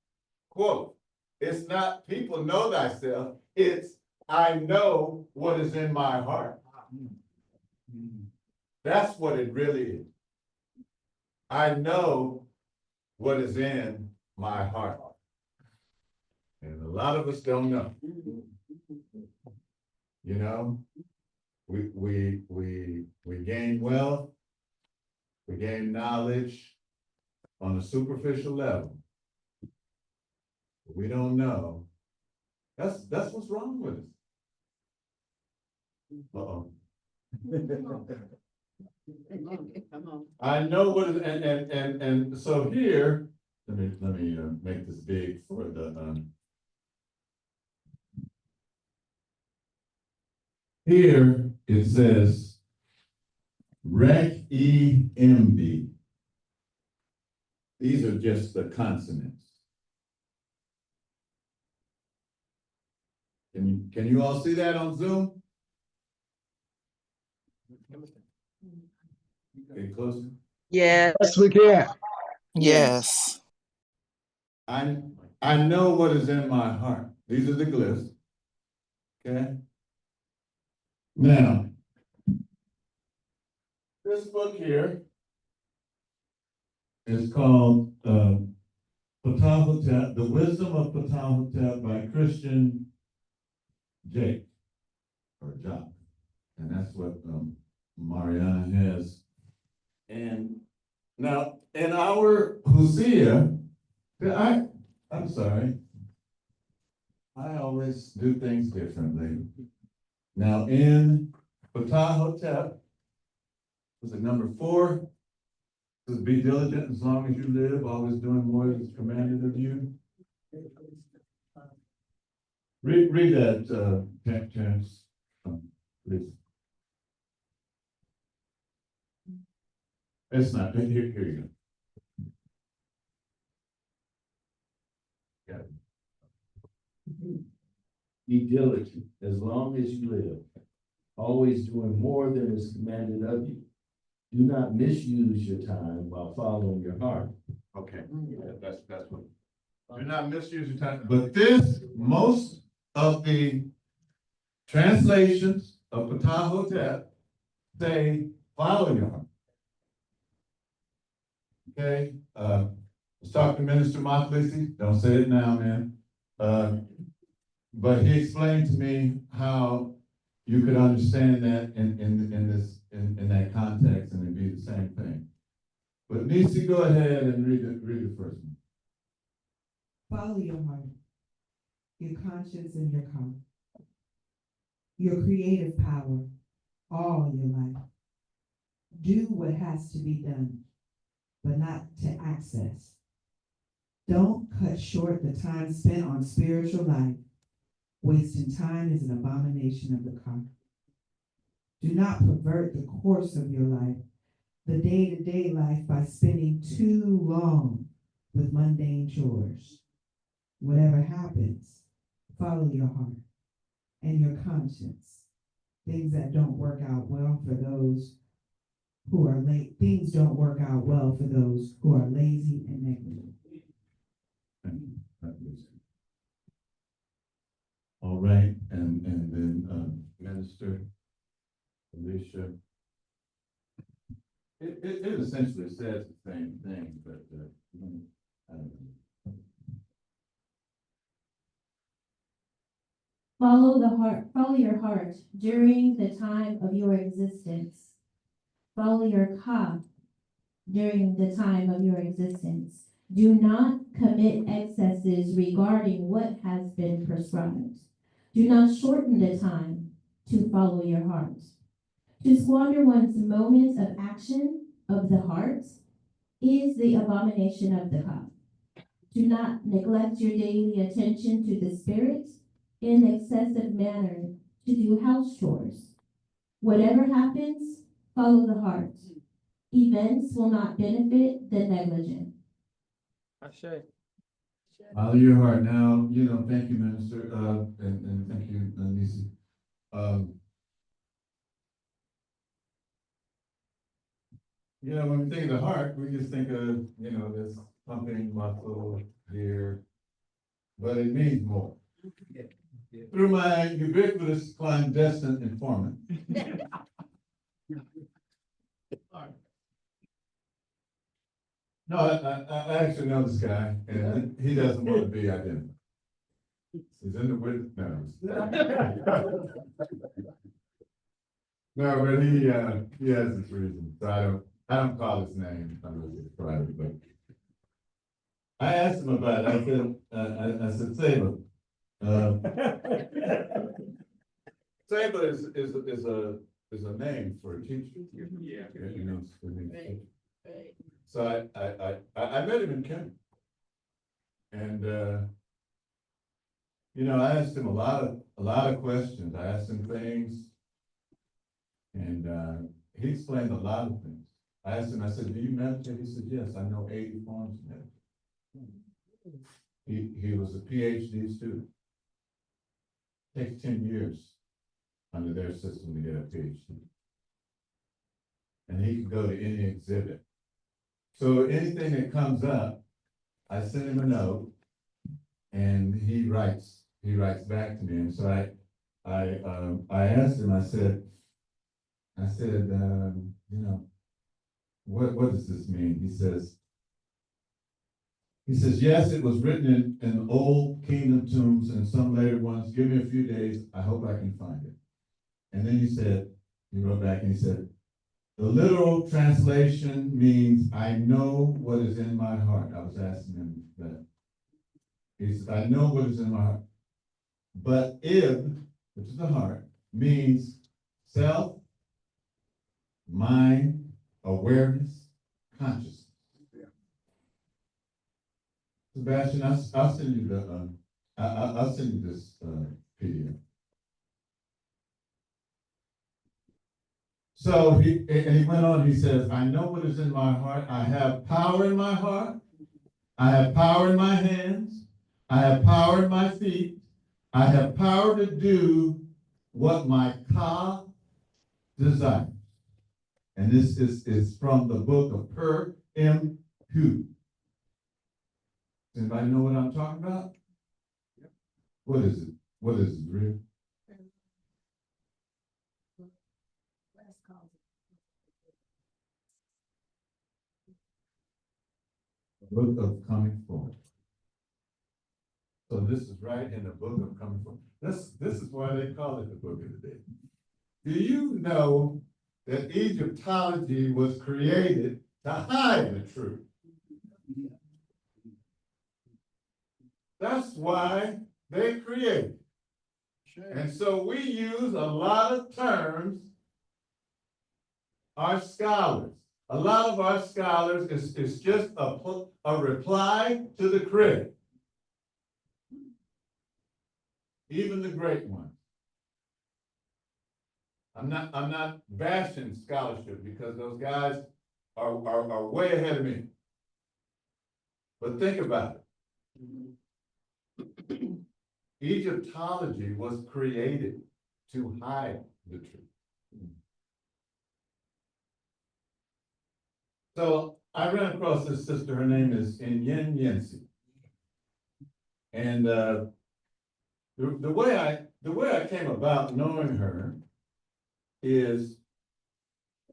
quote. It's not people know thyself, it's I know what is in my heart. That's what it really is. I know what is in my heart. And a lot of us don't know. You know, we gain wealth, we gain knowledge on a superficial level. We don't know. That's what's wrong with us. Uh-oh. Come on. I know what is, and so here, let me make this big for the, here it says, REC-E-M-B. These are just the consonants. Can you all see that on Zoom? Get closer. Yes, Yes, we can. yes. I know what is in my heart. These are the glyphs. Okay. Now, this book here is called Imhotep, The Wisdom of Imhotep by Christian Jake or Jock. And that's what Mariana has. And now in our Hosea, I'm sorry. I always do things differently. Now in Imhotep, was it number 4? Says, be diligent as long as you live, always doing more than is commanded of you. Read that, Chance, please. It's not, here you go. Got it. Be diligent as long as you live, always doing more than is commanded of you. Do not misuse your time while following your heart. Okay, yeah, that's what. Do not misuse your time, but this, most of the translations of Imhotep say, follow your heart. Okay, let's talk to Minister Maat, don't say it now, man. But he explained to me how you could understand that in that context and it'd be the same thing. But Nisi, go ahead and read the first one. Follow your heart, your conscience and your your creative power, all your life. Do what has to be done, but not to access. Don't cut short the time spent on spiritual life. Wasting time is an abomination of the car. Do not pervert the course of your life, the day-to-day life, by spending too long with mundane chores. Whatever happens, follow your heart and your conscience. Things that don't work out well for those who are late. Things don't work out well for those who are lazy and negligent. All right, and then Minister Alicia. It essentially says the same thing, but I don't know. Follow your heart during the time of your existence. Follow your ka during the time of your existence. Do not commit excesses regarding what has been prescribed. Do not shorten the time to follow your heart. To squander one's moments of action of the heart is the abomination of the ka. Do not neglect your daily attention to the spirit in excessive manner to do house chores. Whatever happens, follow the heart. Events will not benefit the negligent. Follow your heart. Now, thank you, Minister, and thank you, Nisi. When we think of the heart, we just think of, this pumping muscle here, but it means more. Through my ubiquitous clandestine informant. No, I actually know this guy, and he doesn't want to be identified. He's in the witness. No, but he has his reasons. So I don't call his name. I'm going to private, but I asked him about it. I said, Saba. Saba is a name for a teacher. Yeah. Right. So I met him in Kenya. And I asked him a lot of questions. I asked him things. And he explained a lot of things. I asked him, I said, do you meditate? He said, yes, I know 80 forms of meditation. He was a PhD student. Takes 10 years under their system to get a PhD. And he can go to any exhibit. So anything that comes up, I send him a note and he writes back to me. And so I asked him, I said, what does this mean? He says, yes, it was written in old kingdom tombs and some later ones. Give me a few days. I hope I can find it. And then he wrote back and he said, the literal translation means, I know what is in my heart. I was asking him that. He said, I know what is in my heart. But ib, which is the heart, means self, mind, awareness, consciousness. Yeah. Sebastian, I'll send you I'll send you this, PDF. So he went on, he says, I know what is in my heart. I have power in my heart. I have power in my hands. I have power in my feet. I have power to do what my Ka desires. And this is from the book of Per M. Hu. Anybody know what I'm talking about? What is it? What is it, Rick? The book of coming forth. So this is right in the book of coming forth. This is why they call it the book of the dead. Do you know that Egyptology was created to hide the truth? That's why they created. And so we use a lot of terms, our scholars. A lot of our scholars is just a reply to the critic. Even the great ones. I'm not bashing scholarship because those guys are way ahead of me. But think about it. Egyptology was created to hide the truth. So I ran across this sister, her name is Inyen Yensi. And the way I came about knowing her is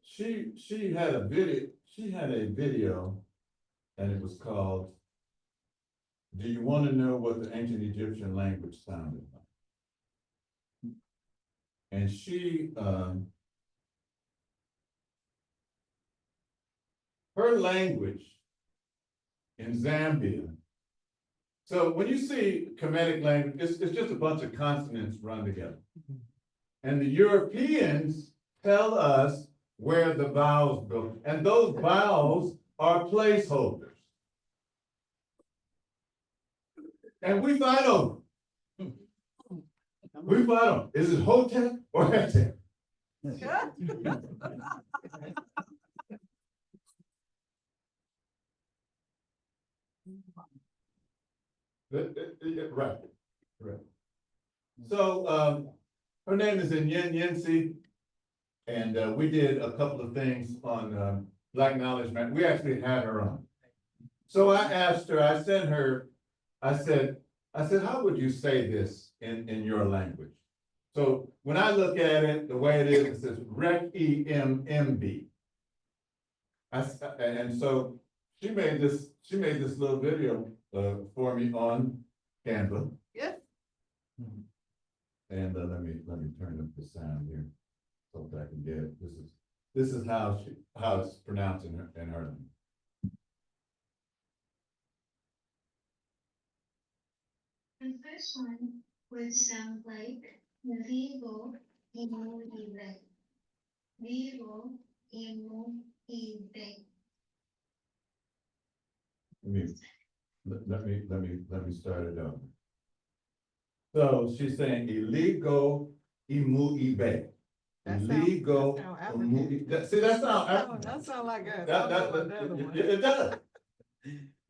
she had a video and it was called Do You Want to Know What the Ancient Egyptian Language Sounded Like? And she her language in Zambia. So when you see Kemetic language, it's just a bunch of consonants run together. And the Europeans tell us where the vowels go. And those vowels are placeholders. And we fight over. We fight over. Is it Hotep or Hetep? Right. So her name is Inyen Yensi, and we did a couple of things on Black Knowledge Man. We actually had her on. So I asked her, I sent her, I said, how would you say this in your language? So when I look at it, the way it is, it says REC-E-M-M-B. And so she made this little video for me on Canva. Yes. And let me turn up the sound here so that I can get it. This is how it's pronounced in her language. The first one would sound like vivo imo ibe. Vivo imo ibe. Let me start it over. So she's saying illegal imu ibe. Illegal imu ibe. See, that sounds African. That sounds like a. It does.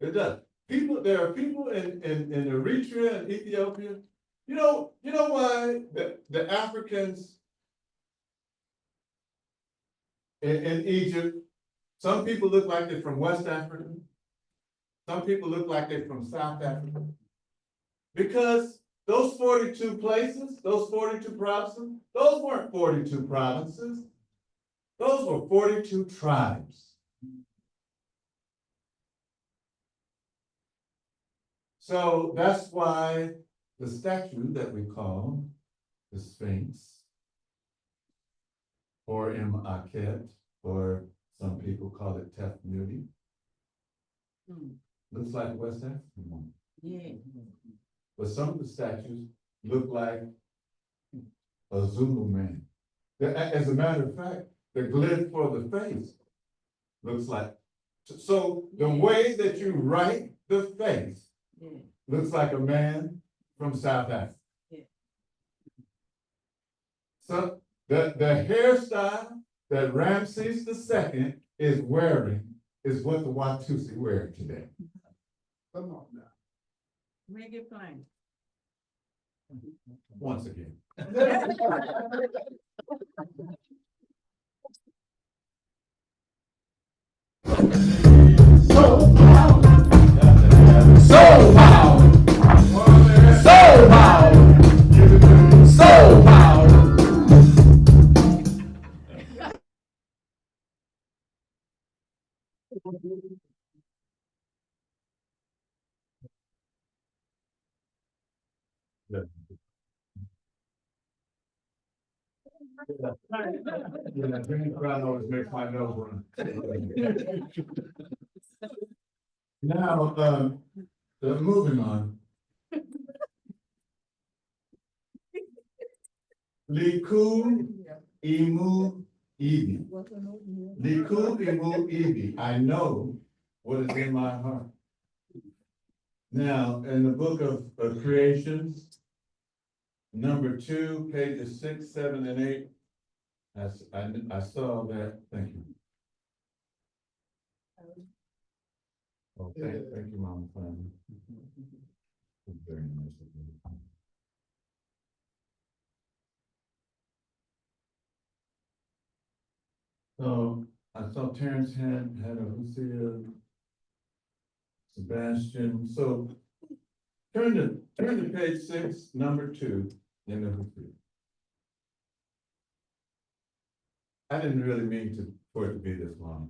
It does. There are people in Eritrea and Ethiopia. You know why the Africans in Egypt, some people look like they're from West Africa. Some people look like they're from South Africa. Because those 42 places, those 42 provinces, those weren't 42 provinces. Those were 42 tribes. So that's why the statue that we call the Sphinx, or Imhotep, or some people call it Tef Nudi, looks like a West African one. Yeah. But some of the statues look like a Zulu man. As a matter of fact, the glyph for the face looks like, so the way that you write the face looks like a man from South Africa. So the hairstyle that Ramses II is wearing is what the Watusi wear today. Come on now. Make it plain. Once again. Yeah, drinking crowd always makes my nose run. Now, moving on. Likud imu ibi. Likud imu ibi. I know what is in my heart. Now, in the book of Creation, number 2, pages 6, 7, and 8, I saw that. Thank you. Oh, thank you, Mama. Very nice of you. So I saw Terrence had a Lucia, Sebastian. So turn to page 6, number 2 in the Lucia. I didn't really mean for it to be this long.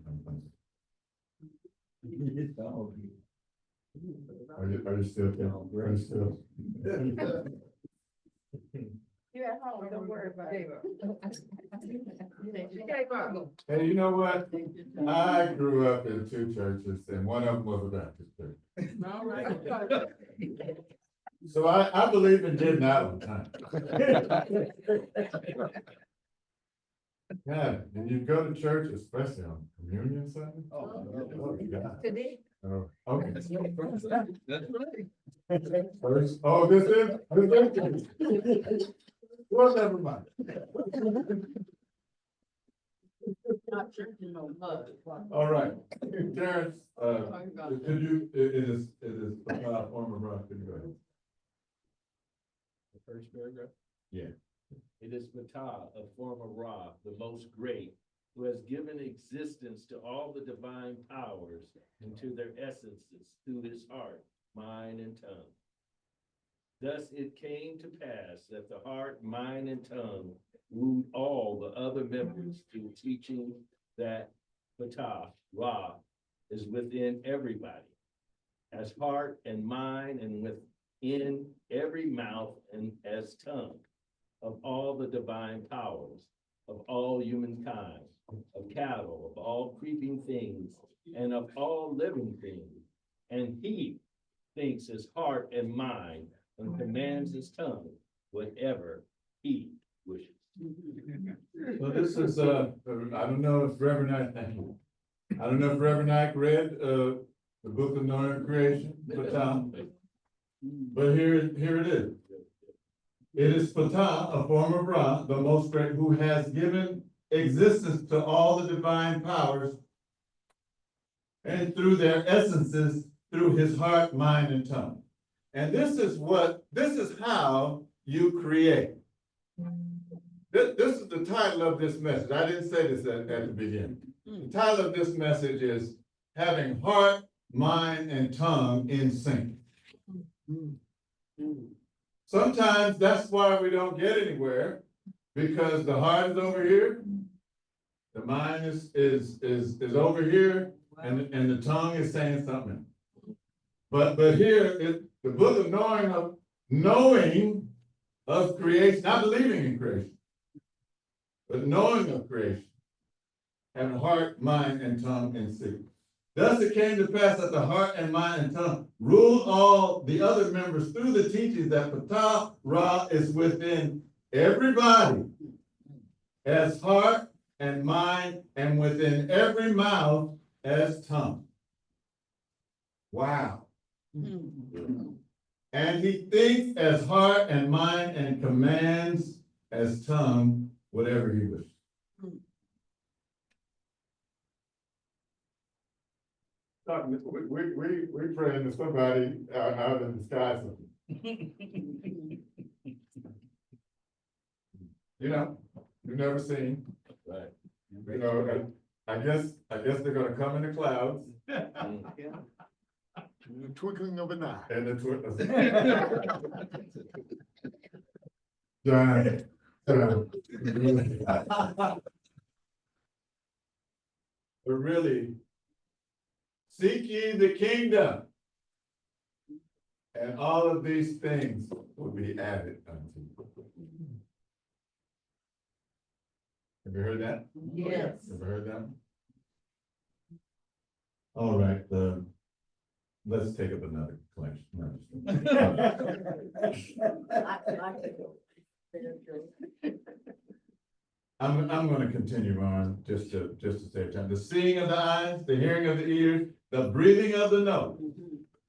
Are you still? Are you still? You're at home, don't worry about it. Hey, you know what? I grew up in 2 churches and one of them was a Baptist church. All right. So I believe in getting out of time. Yeah, and you go to church, especially on Communion Sunday? Oh, God. Today. Oh, okay. That's right. First, oh, this is? Well, never mind. Not drinking no mud. All right, Terrence, could you, it is a form of rock, could you go ahead? The first paragraph? Yeah. It is Maat, a form of Ra, the most great, who has given existence to all the divine powers and to their essences through his heart, mind, and tongue. Thus it came to pass that the heart, mind, and tongue ruled all the other members to teaching that Maat, Ra, is within everybody, as heart and mind, and within every mouth and as tongue, of all the divine powers, of all humankind, of cattle, of all creeping things, and of all living things. And he thinks his heart and mind, and commands his tongue, whatever he wishes. So this is, I don't know if Reverend Knight, thank you. I don't know if Reverend Knight read, the book of Noah and Creation, but here it is. It is Ptah, a form of Ra, the most great, who has given existence to all the divine powers and through their essences, through his heart, mind, and tongue. And this is how you create. This is the title of this message. I didn't say this at the beginning. The title of this message is having heart, mind, and tongue in sync. Sometimes that's why we don't get anywhere, because the heart is over here, the mind is over here, and the tongue is saying something. But here, the book of knowing of creation, not believing in creation, but knowing of creation, having heart, mind, and tongue in sync. Thus it came to pass that the heart and mind and tongue ruled all the other members through the teachings that Ptah Ra is within everybody, as heart and mind, and within every mouth as tongue. Wow. And he thinks as heart and mind and commands as tongue whatever he wishes. We praying to somebody out in the sky. You know, you've never seen. Right. You know, I guess they're gonna come in the clouds. The twinkling of an eye. And the John. But really, seek ye the kingdom. And all of these things will be added unto you. Have you heard that? Yes. Ever heard that? All right, let's take up another collection. I'm gonna continue on just to save time. The seeing of the eyes, the hearing of the ears, the breathing of the nose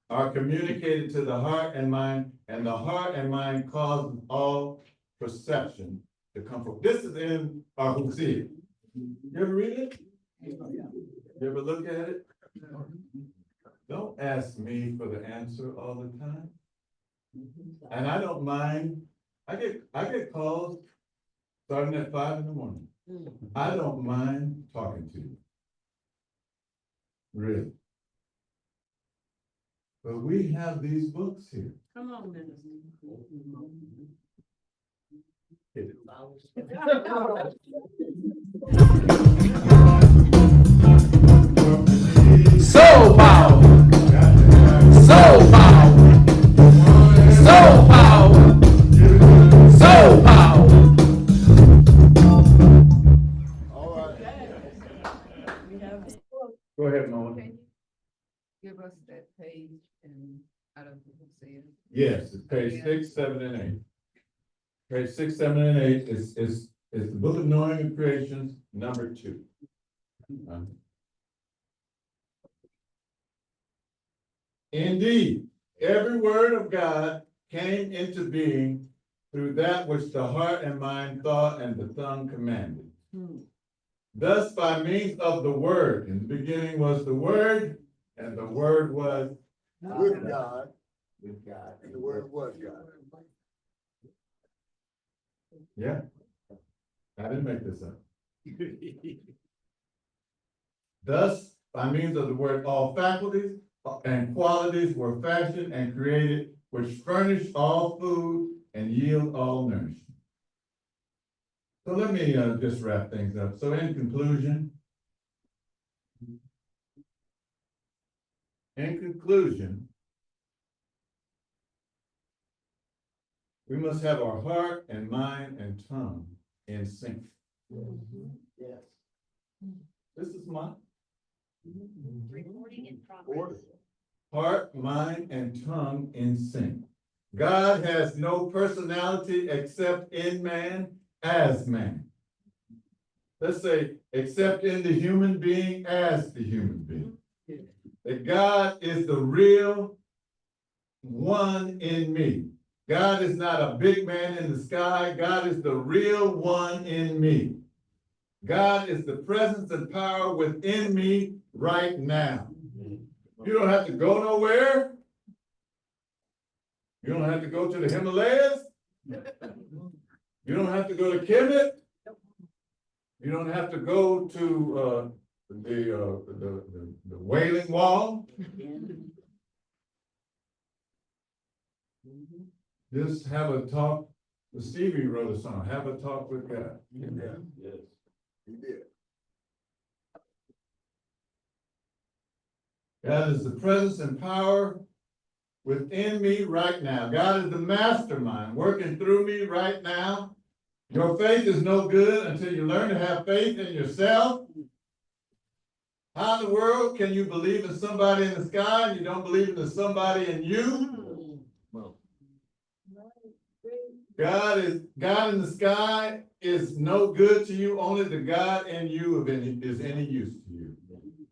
are communicated to the heart and mind, and the heart and mind causes all perception to come from. This is in our Hosea. You ever read it? You ever look at it? Don't ask me for the answer all the time. And I don't mind, I get calls starting at 5 in the morning. I don't mind talking to you. Really. But we have these books here. Come on, minister. So power, so power, so power, so power. All right. Go ahead, Mama. Can you give us that page and out of the Hosea? Yes, it's page 6, 7, and 8. Page 6, 7, and 8 is the book of knowing and creations, number 2. Indeed, every word of God came into being through that which the heart and mind thought and the tongue commanded. Thus, by means of the word, in the beginning was the word, and the word was With God. With God. And the word was God. Yeah. I didn't make this up. Thus, by means of the word, all faculties and qualities were fashioned and created, which furnish all food and yield all nourishment. So let me just wrap things up. So in conclusion, we must have our heart and mind and tongue in sync. Yes. This is my Recording in progress. heart, mind, and tongue in sync. God has no personality except in man as man. Let's say, except in the human being as the human being. That God is the real one in me. God is not a big man in the sky. God is the real one in me. God is the presence and power within me right now. You don't have to go nowhere. You don't have to go to the Himalayas. You don't have to go to Kemet. You don't have to go to the Wailing Wall. Just have a talk. Stevie wrote a song, have a talk with God. Yes. He did. God is the presence and power within me right now. God is the mastermind working through me right now. Your faith is no good until you learn to have faith in yourself. How in the world can you believe in somebody in the sky and you don't believe in the somebody in you? God in the sky is no good to you. Only the God in you is any use to you.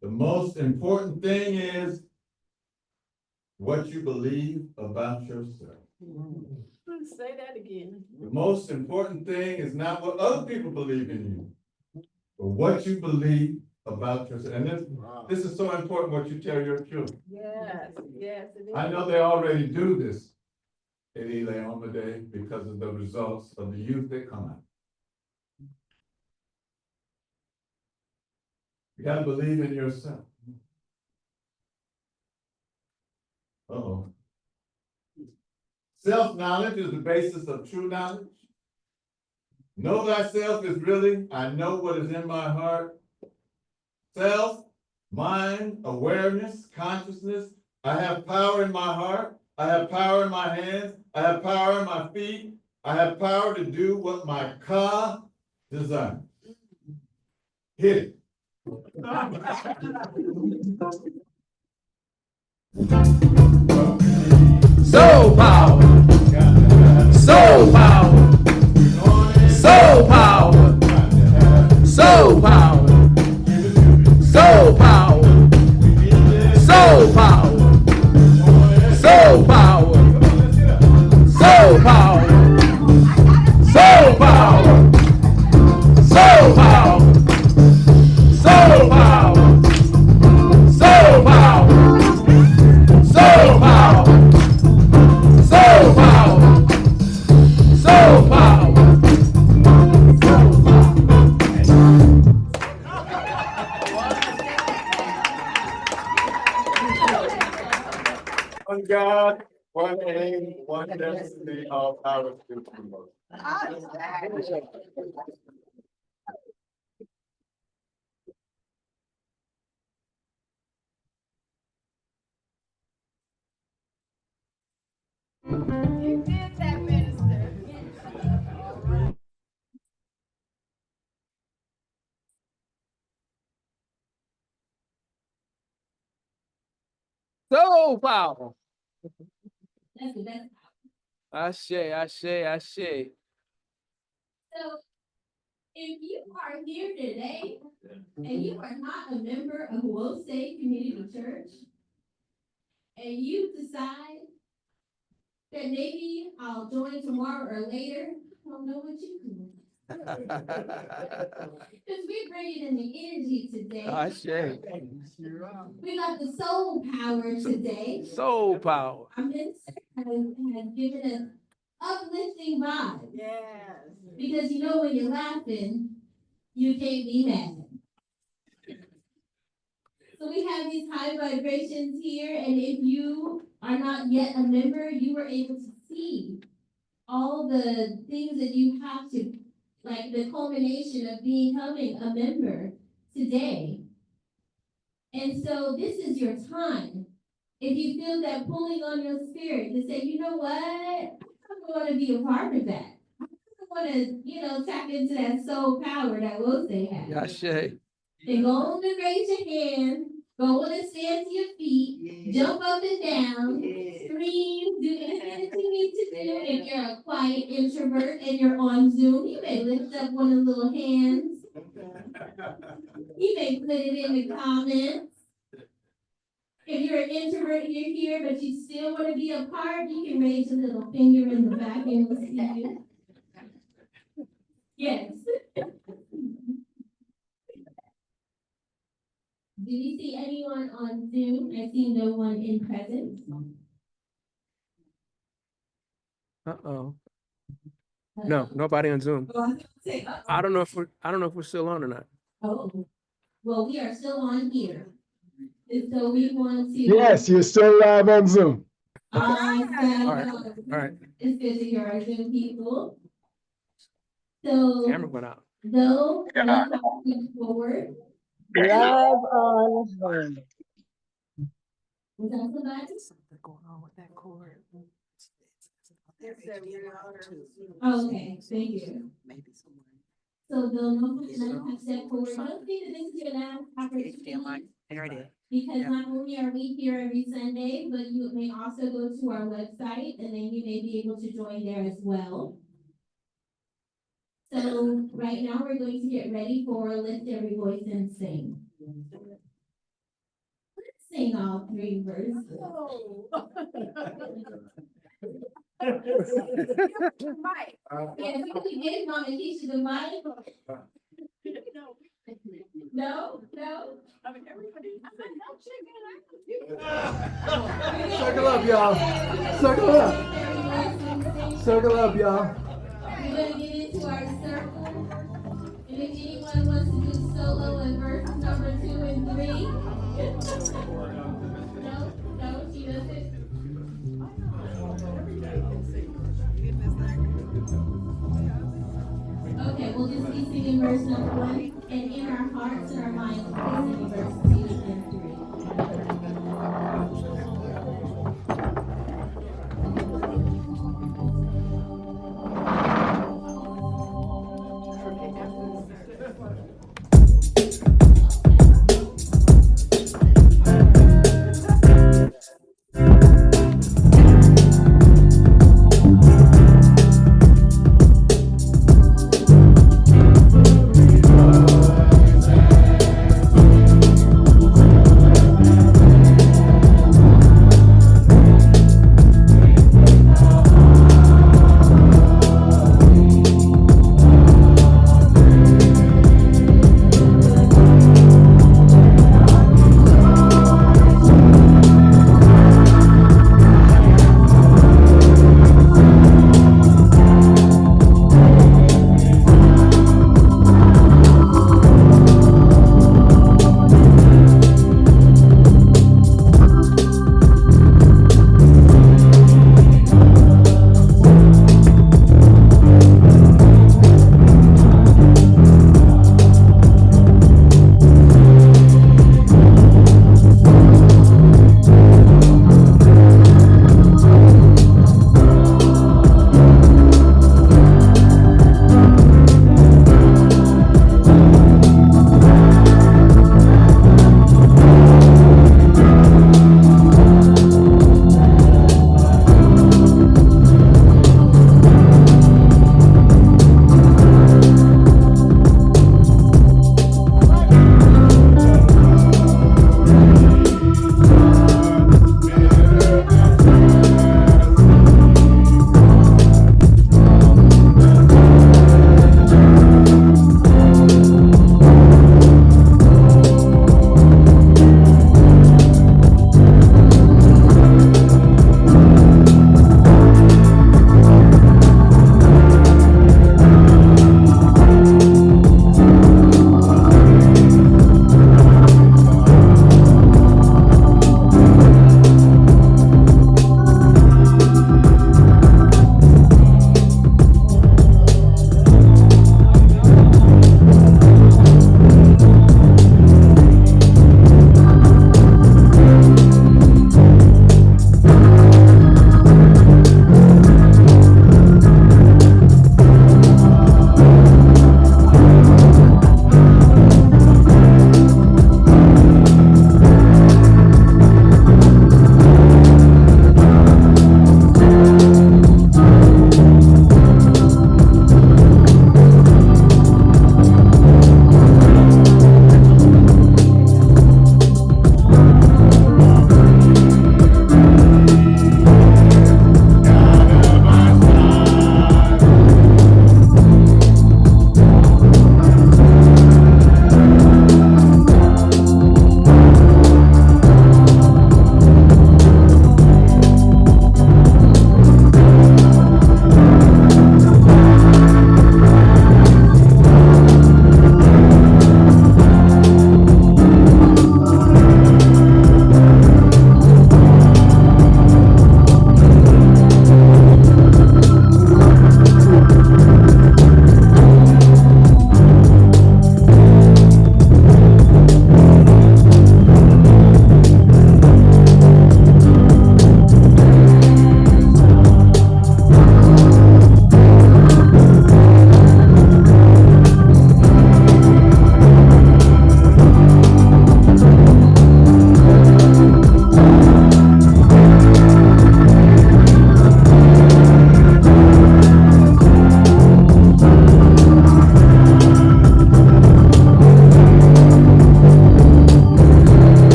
The most important thing is what you believe about yourself. Say that again. The most important thing is not what other people believe in you, but what you believe about yourself. And this is so important what you tell your children. Yes, yes, it is. I know they already do this at Eleoma Day because of the results of the youth that come out. You gotta believe in yourself. Uh-oh. Self-knowledge is the basis of true knowledge. Know thyself is really, I know what is in my heart. Self, mind, awareness, consciousness. I have power in my heart. I have power in my hands. I have power in my feet. I have power to do what my ka desires. Hit it. Soul power, soul power, soul power, soul power, soul power, soul power, soul power, soul power, soul power, soul power, soul power, soul power, soul power, soul power, soul power. One God, one aim, one destiny, all power to promote. You did that, minister. Soul power. That's the best. Ashe, ashe, ashe. So if you are here today and you are not a member of Will State Community Church, and you decide that maybe I'll join tomorrow or later, I don't know what you do. Because we're bringing in the energy today. Ashe. We got the soul power today. Soul power. Our minister has given us uplifting vibes. Yes. Because you know when you're laughing, you can't be mad. So we have these high vibrations here, and if you are not yet a member, you were able to see all the things that you have to, like the culmination of becoming a member today. And so this is your time. If you feel that pulling on your spirit to say, you know what, I want to be a part of that. I want to, tap into that soul power that Will say has. Ashe. Then go on and raise your hand. Go on and stand to your feet. Jump up and down. Scream. Do anything that you need to do. If you're a quiet introvert and you're on Zoom, you may lift up one of the little hands. You may put it in the comments. If you're an introvert and you're here, but you still want to be a part, you can raise your little finger in the back and we'll see you. Yes. Do we see anyone on Zoom? I see no one in presence. Uh-oh. No, nobody on Zoom. I don't know if we're still on or not. Oh, well, we are still on here. And so we want to. Yes, you're still live on Zoom. Awesome. All right. It's good to hear our Zoom people. So, Camera went out. though we have to move forward. Live on Zoom. Was that somebody? Something going on with that cord. Okay, thank you. Maybe someone. So they'll know let's have step forward. Don't think that this is your last opportunity. There it is. Because not only are we here every Sunday, but you may also go to our website and then you may be able to join there as well. So right now we're going to get ready for Lift Every Voice and Sing. Let's sing all 3 verses. Mike. Yes, we can get Mama Keisha the mic. No, no. I mean, everybody, I'm Circle up, y'all. Circle up. Circle up, y'all. We're gonna get into our circle. And if anyone wants to do solo in verse number 2 and 3. No, she doesn't. Okay, we'll just be singing verse number 1, and in our hearts and our minds, we'll be singing verse 2 and 3.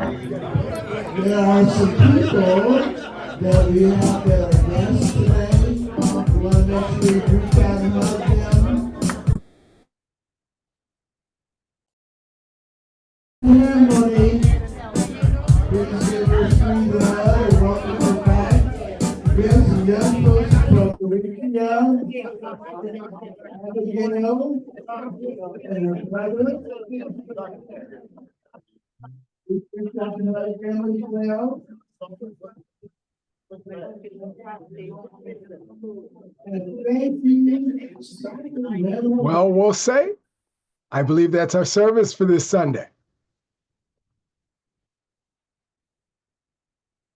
There are some people that we have that are guests today. We want to make sure we reach out and hug them. Family, good to see your sweet love and welcome you back. We have some young folks from Korea, Abigail, and her brother. We reached out to another family as well. And thank you. Well, we'll say, I believe that's our service for this Sunday.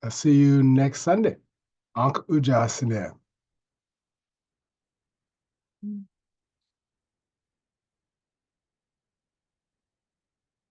I'll see you next Sunday. Uncle Ujasinel.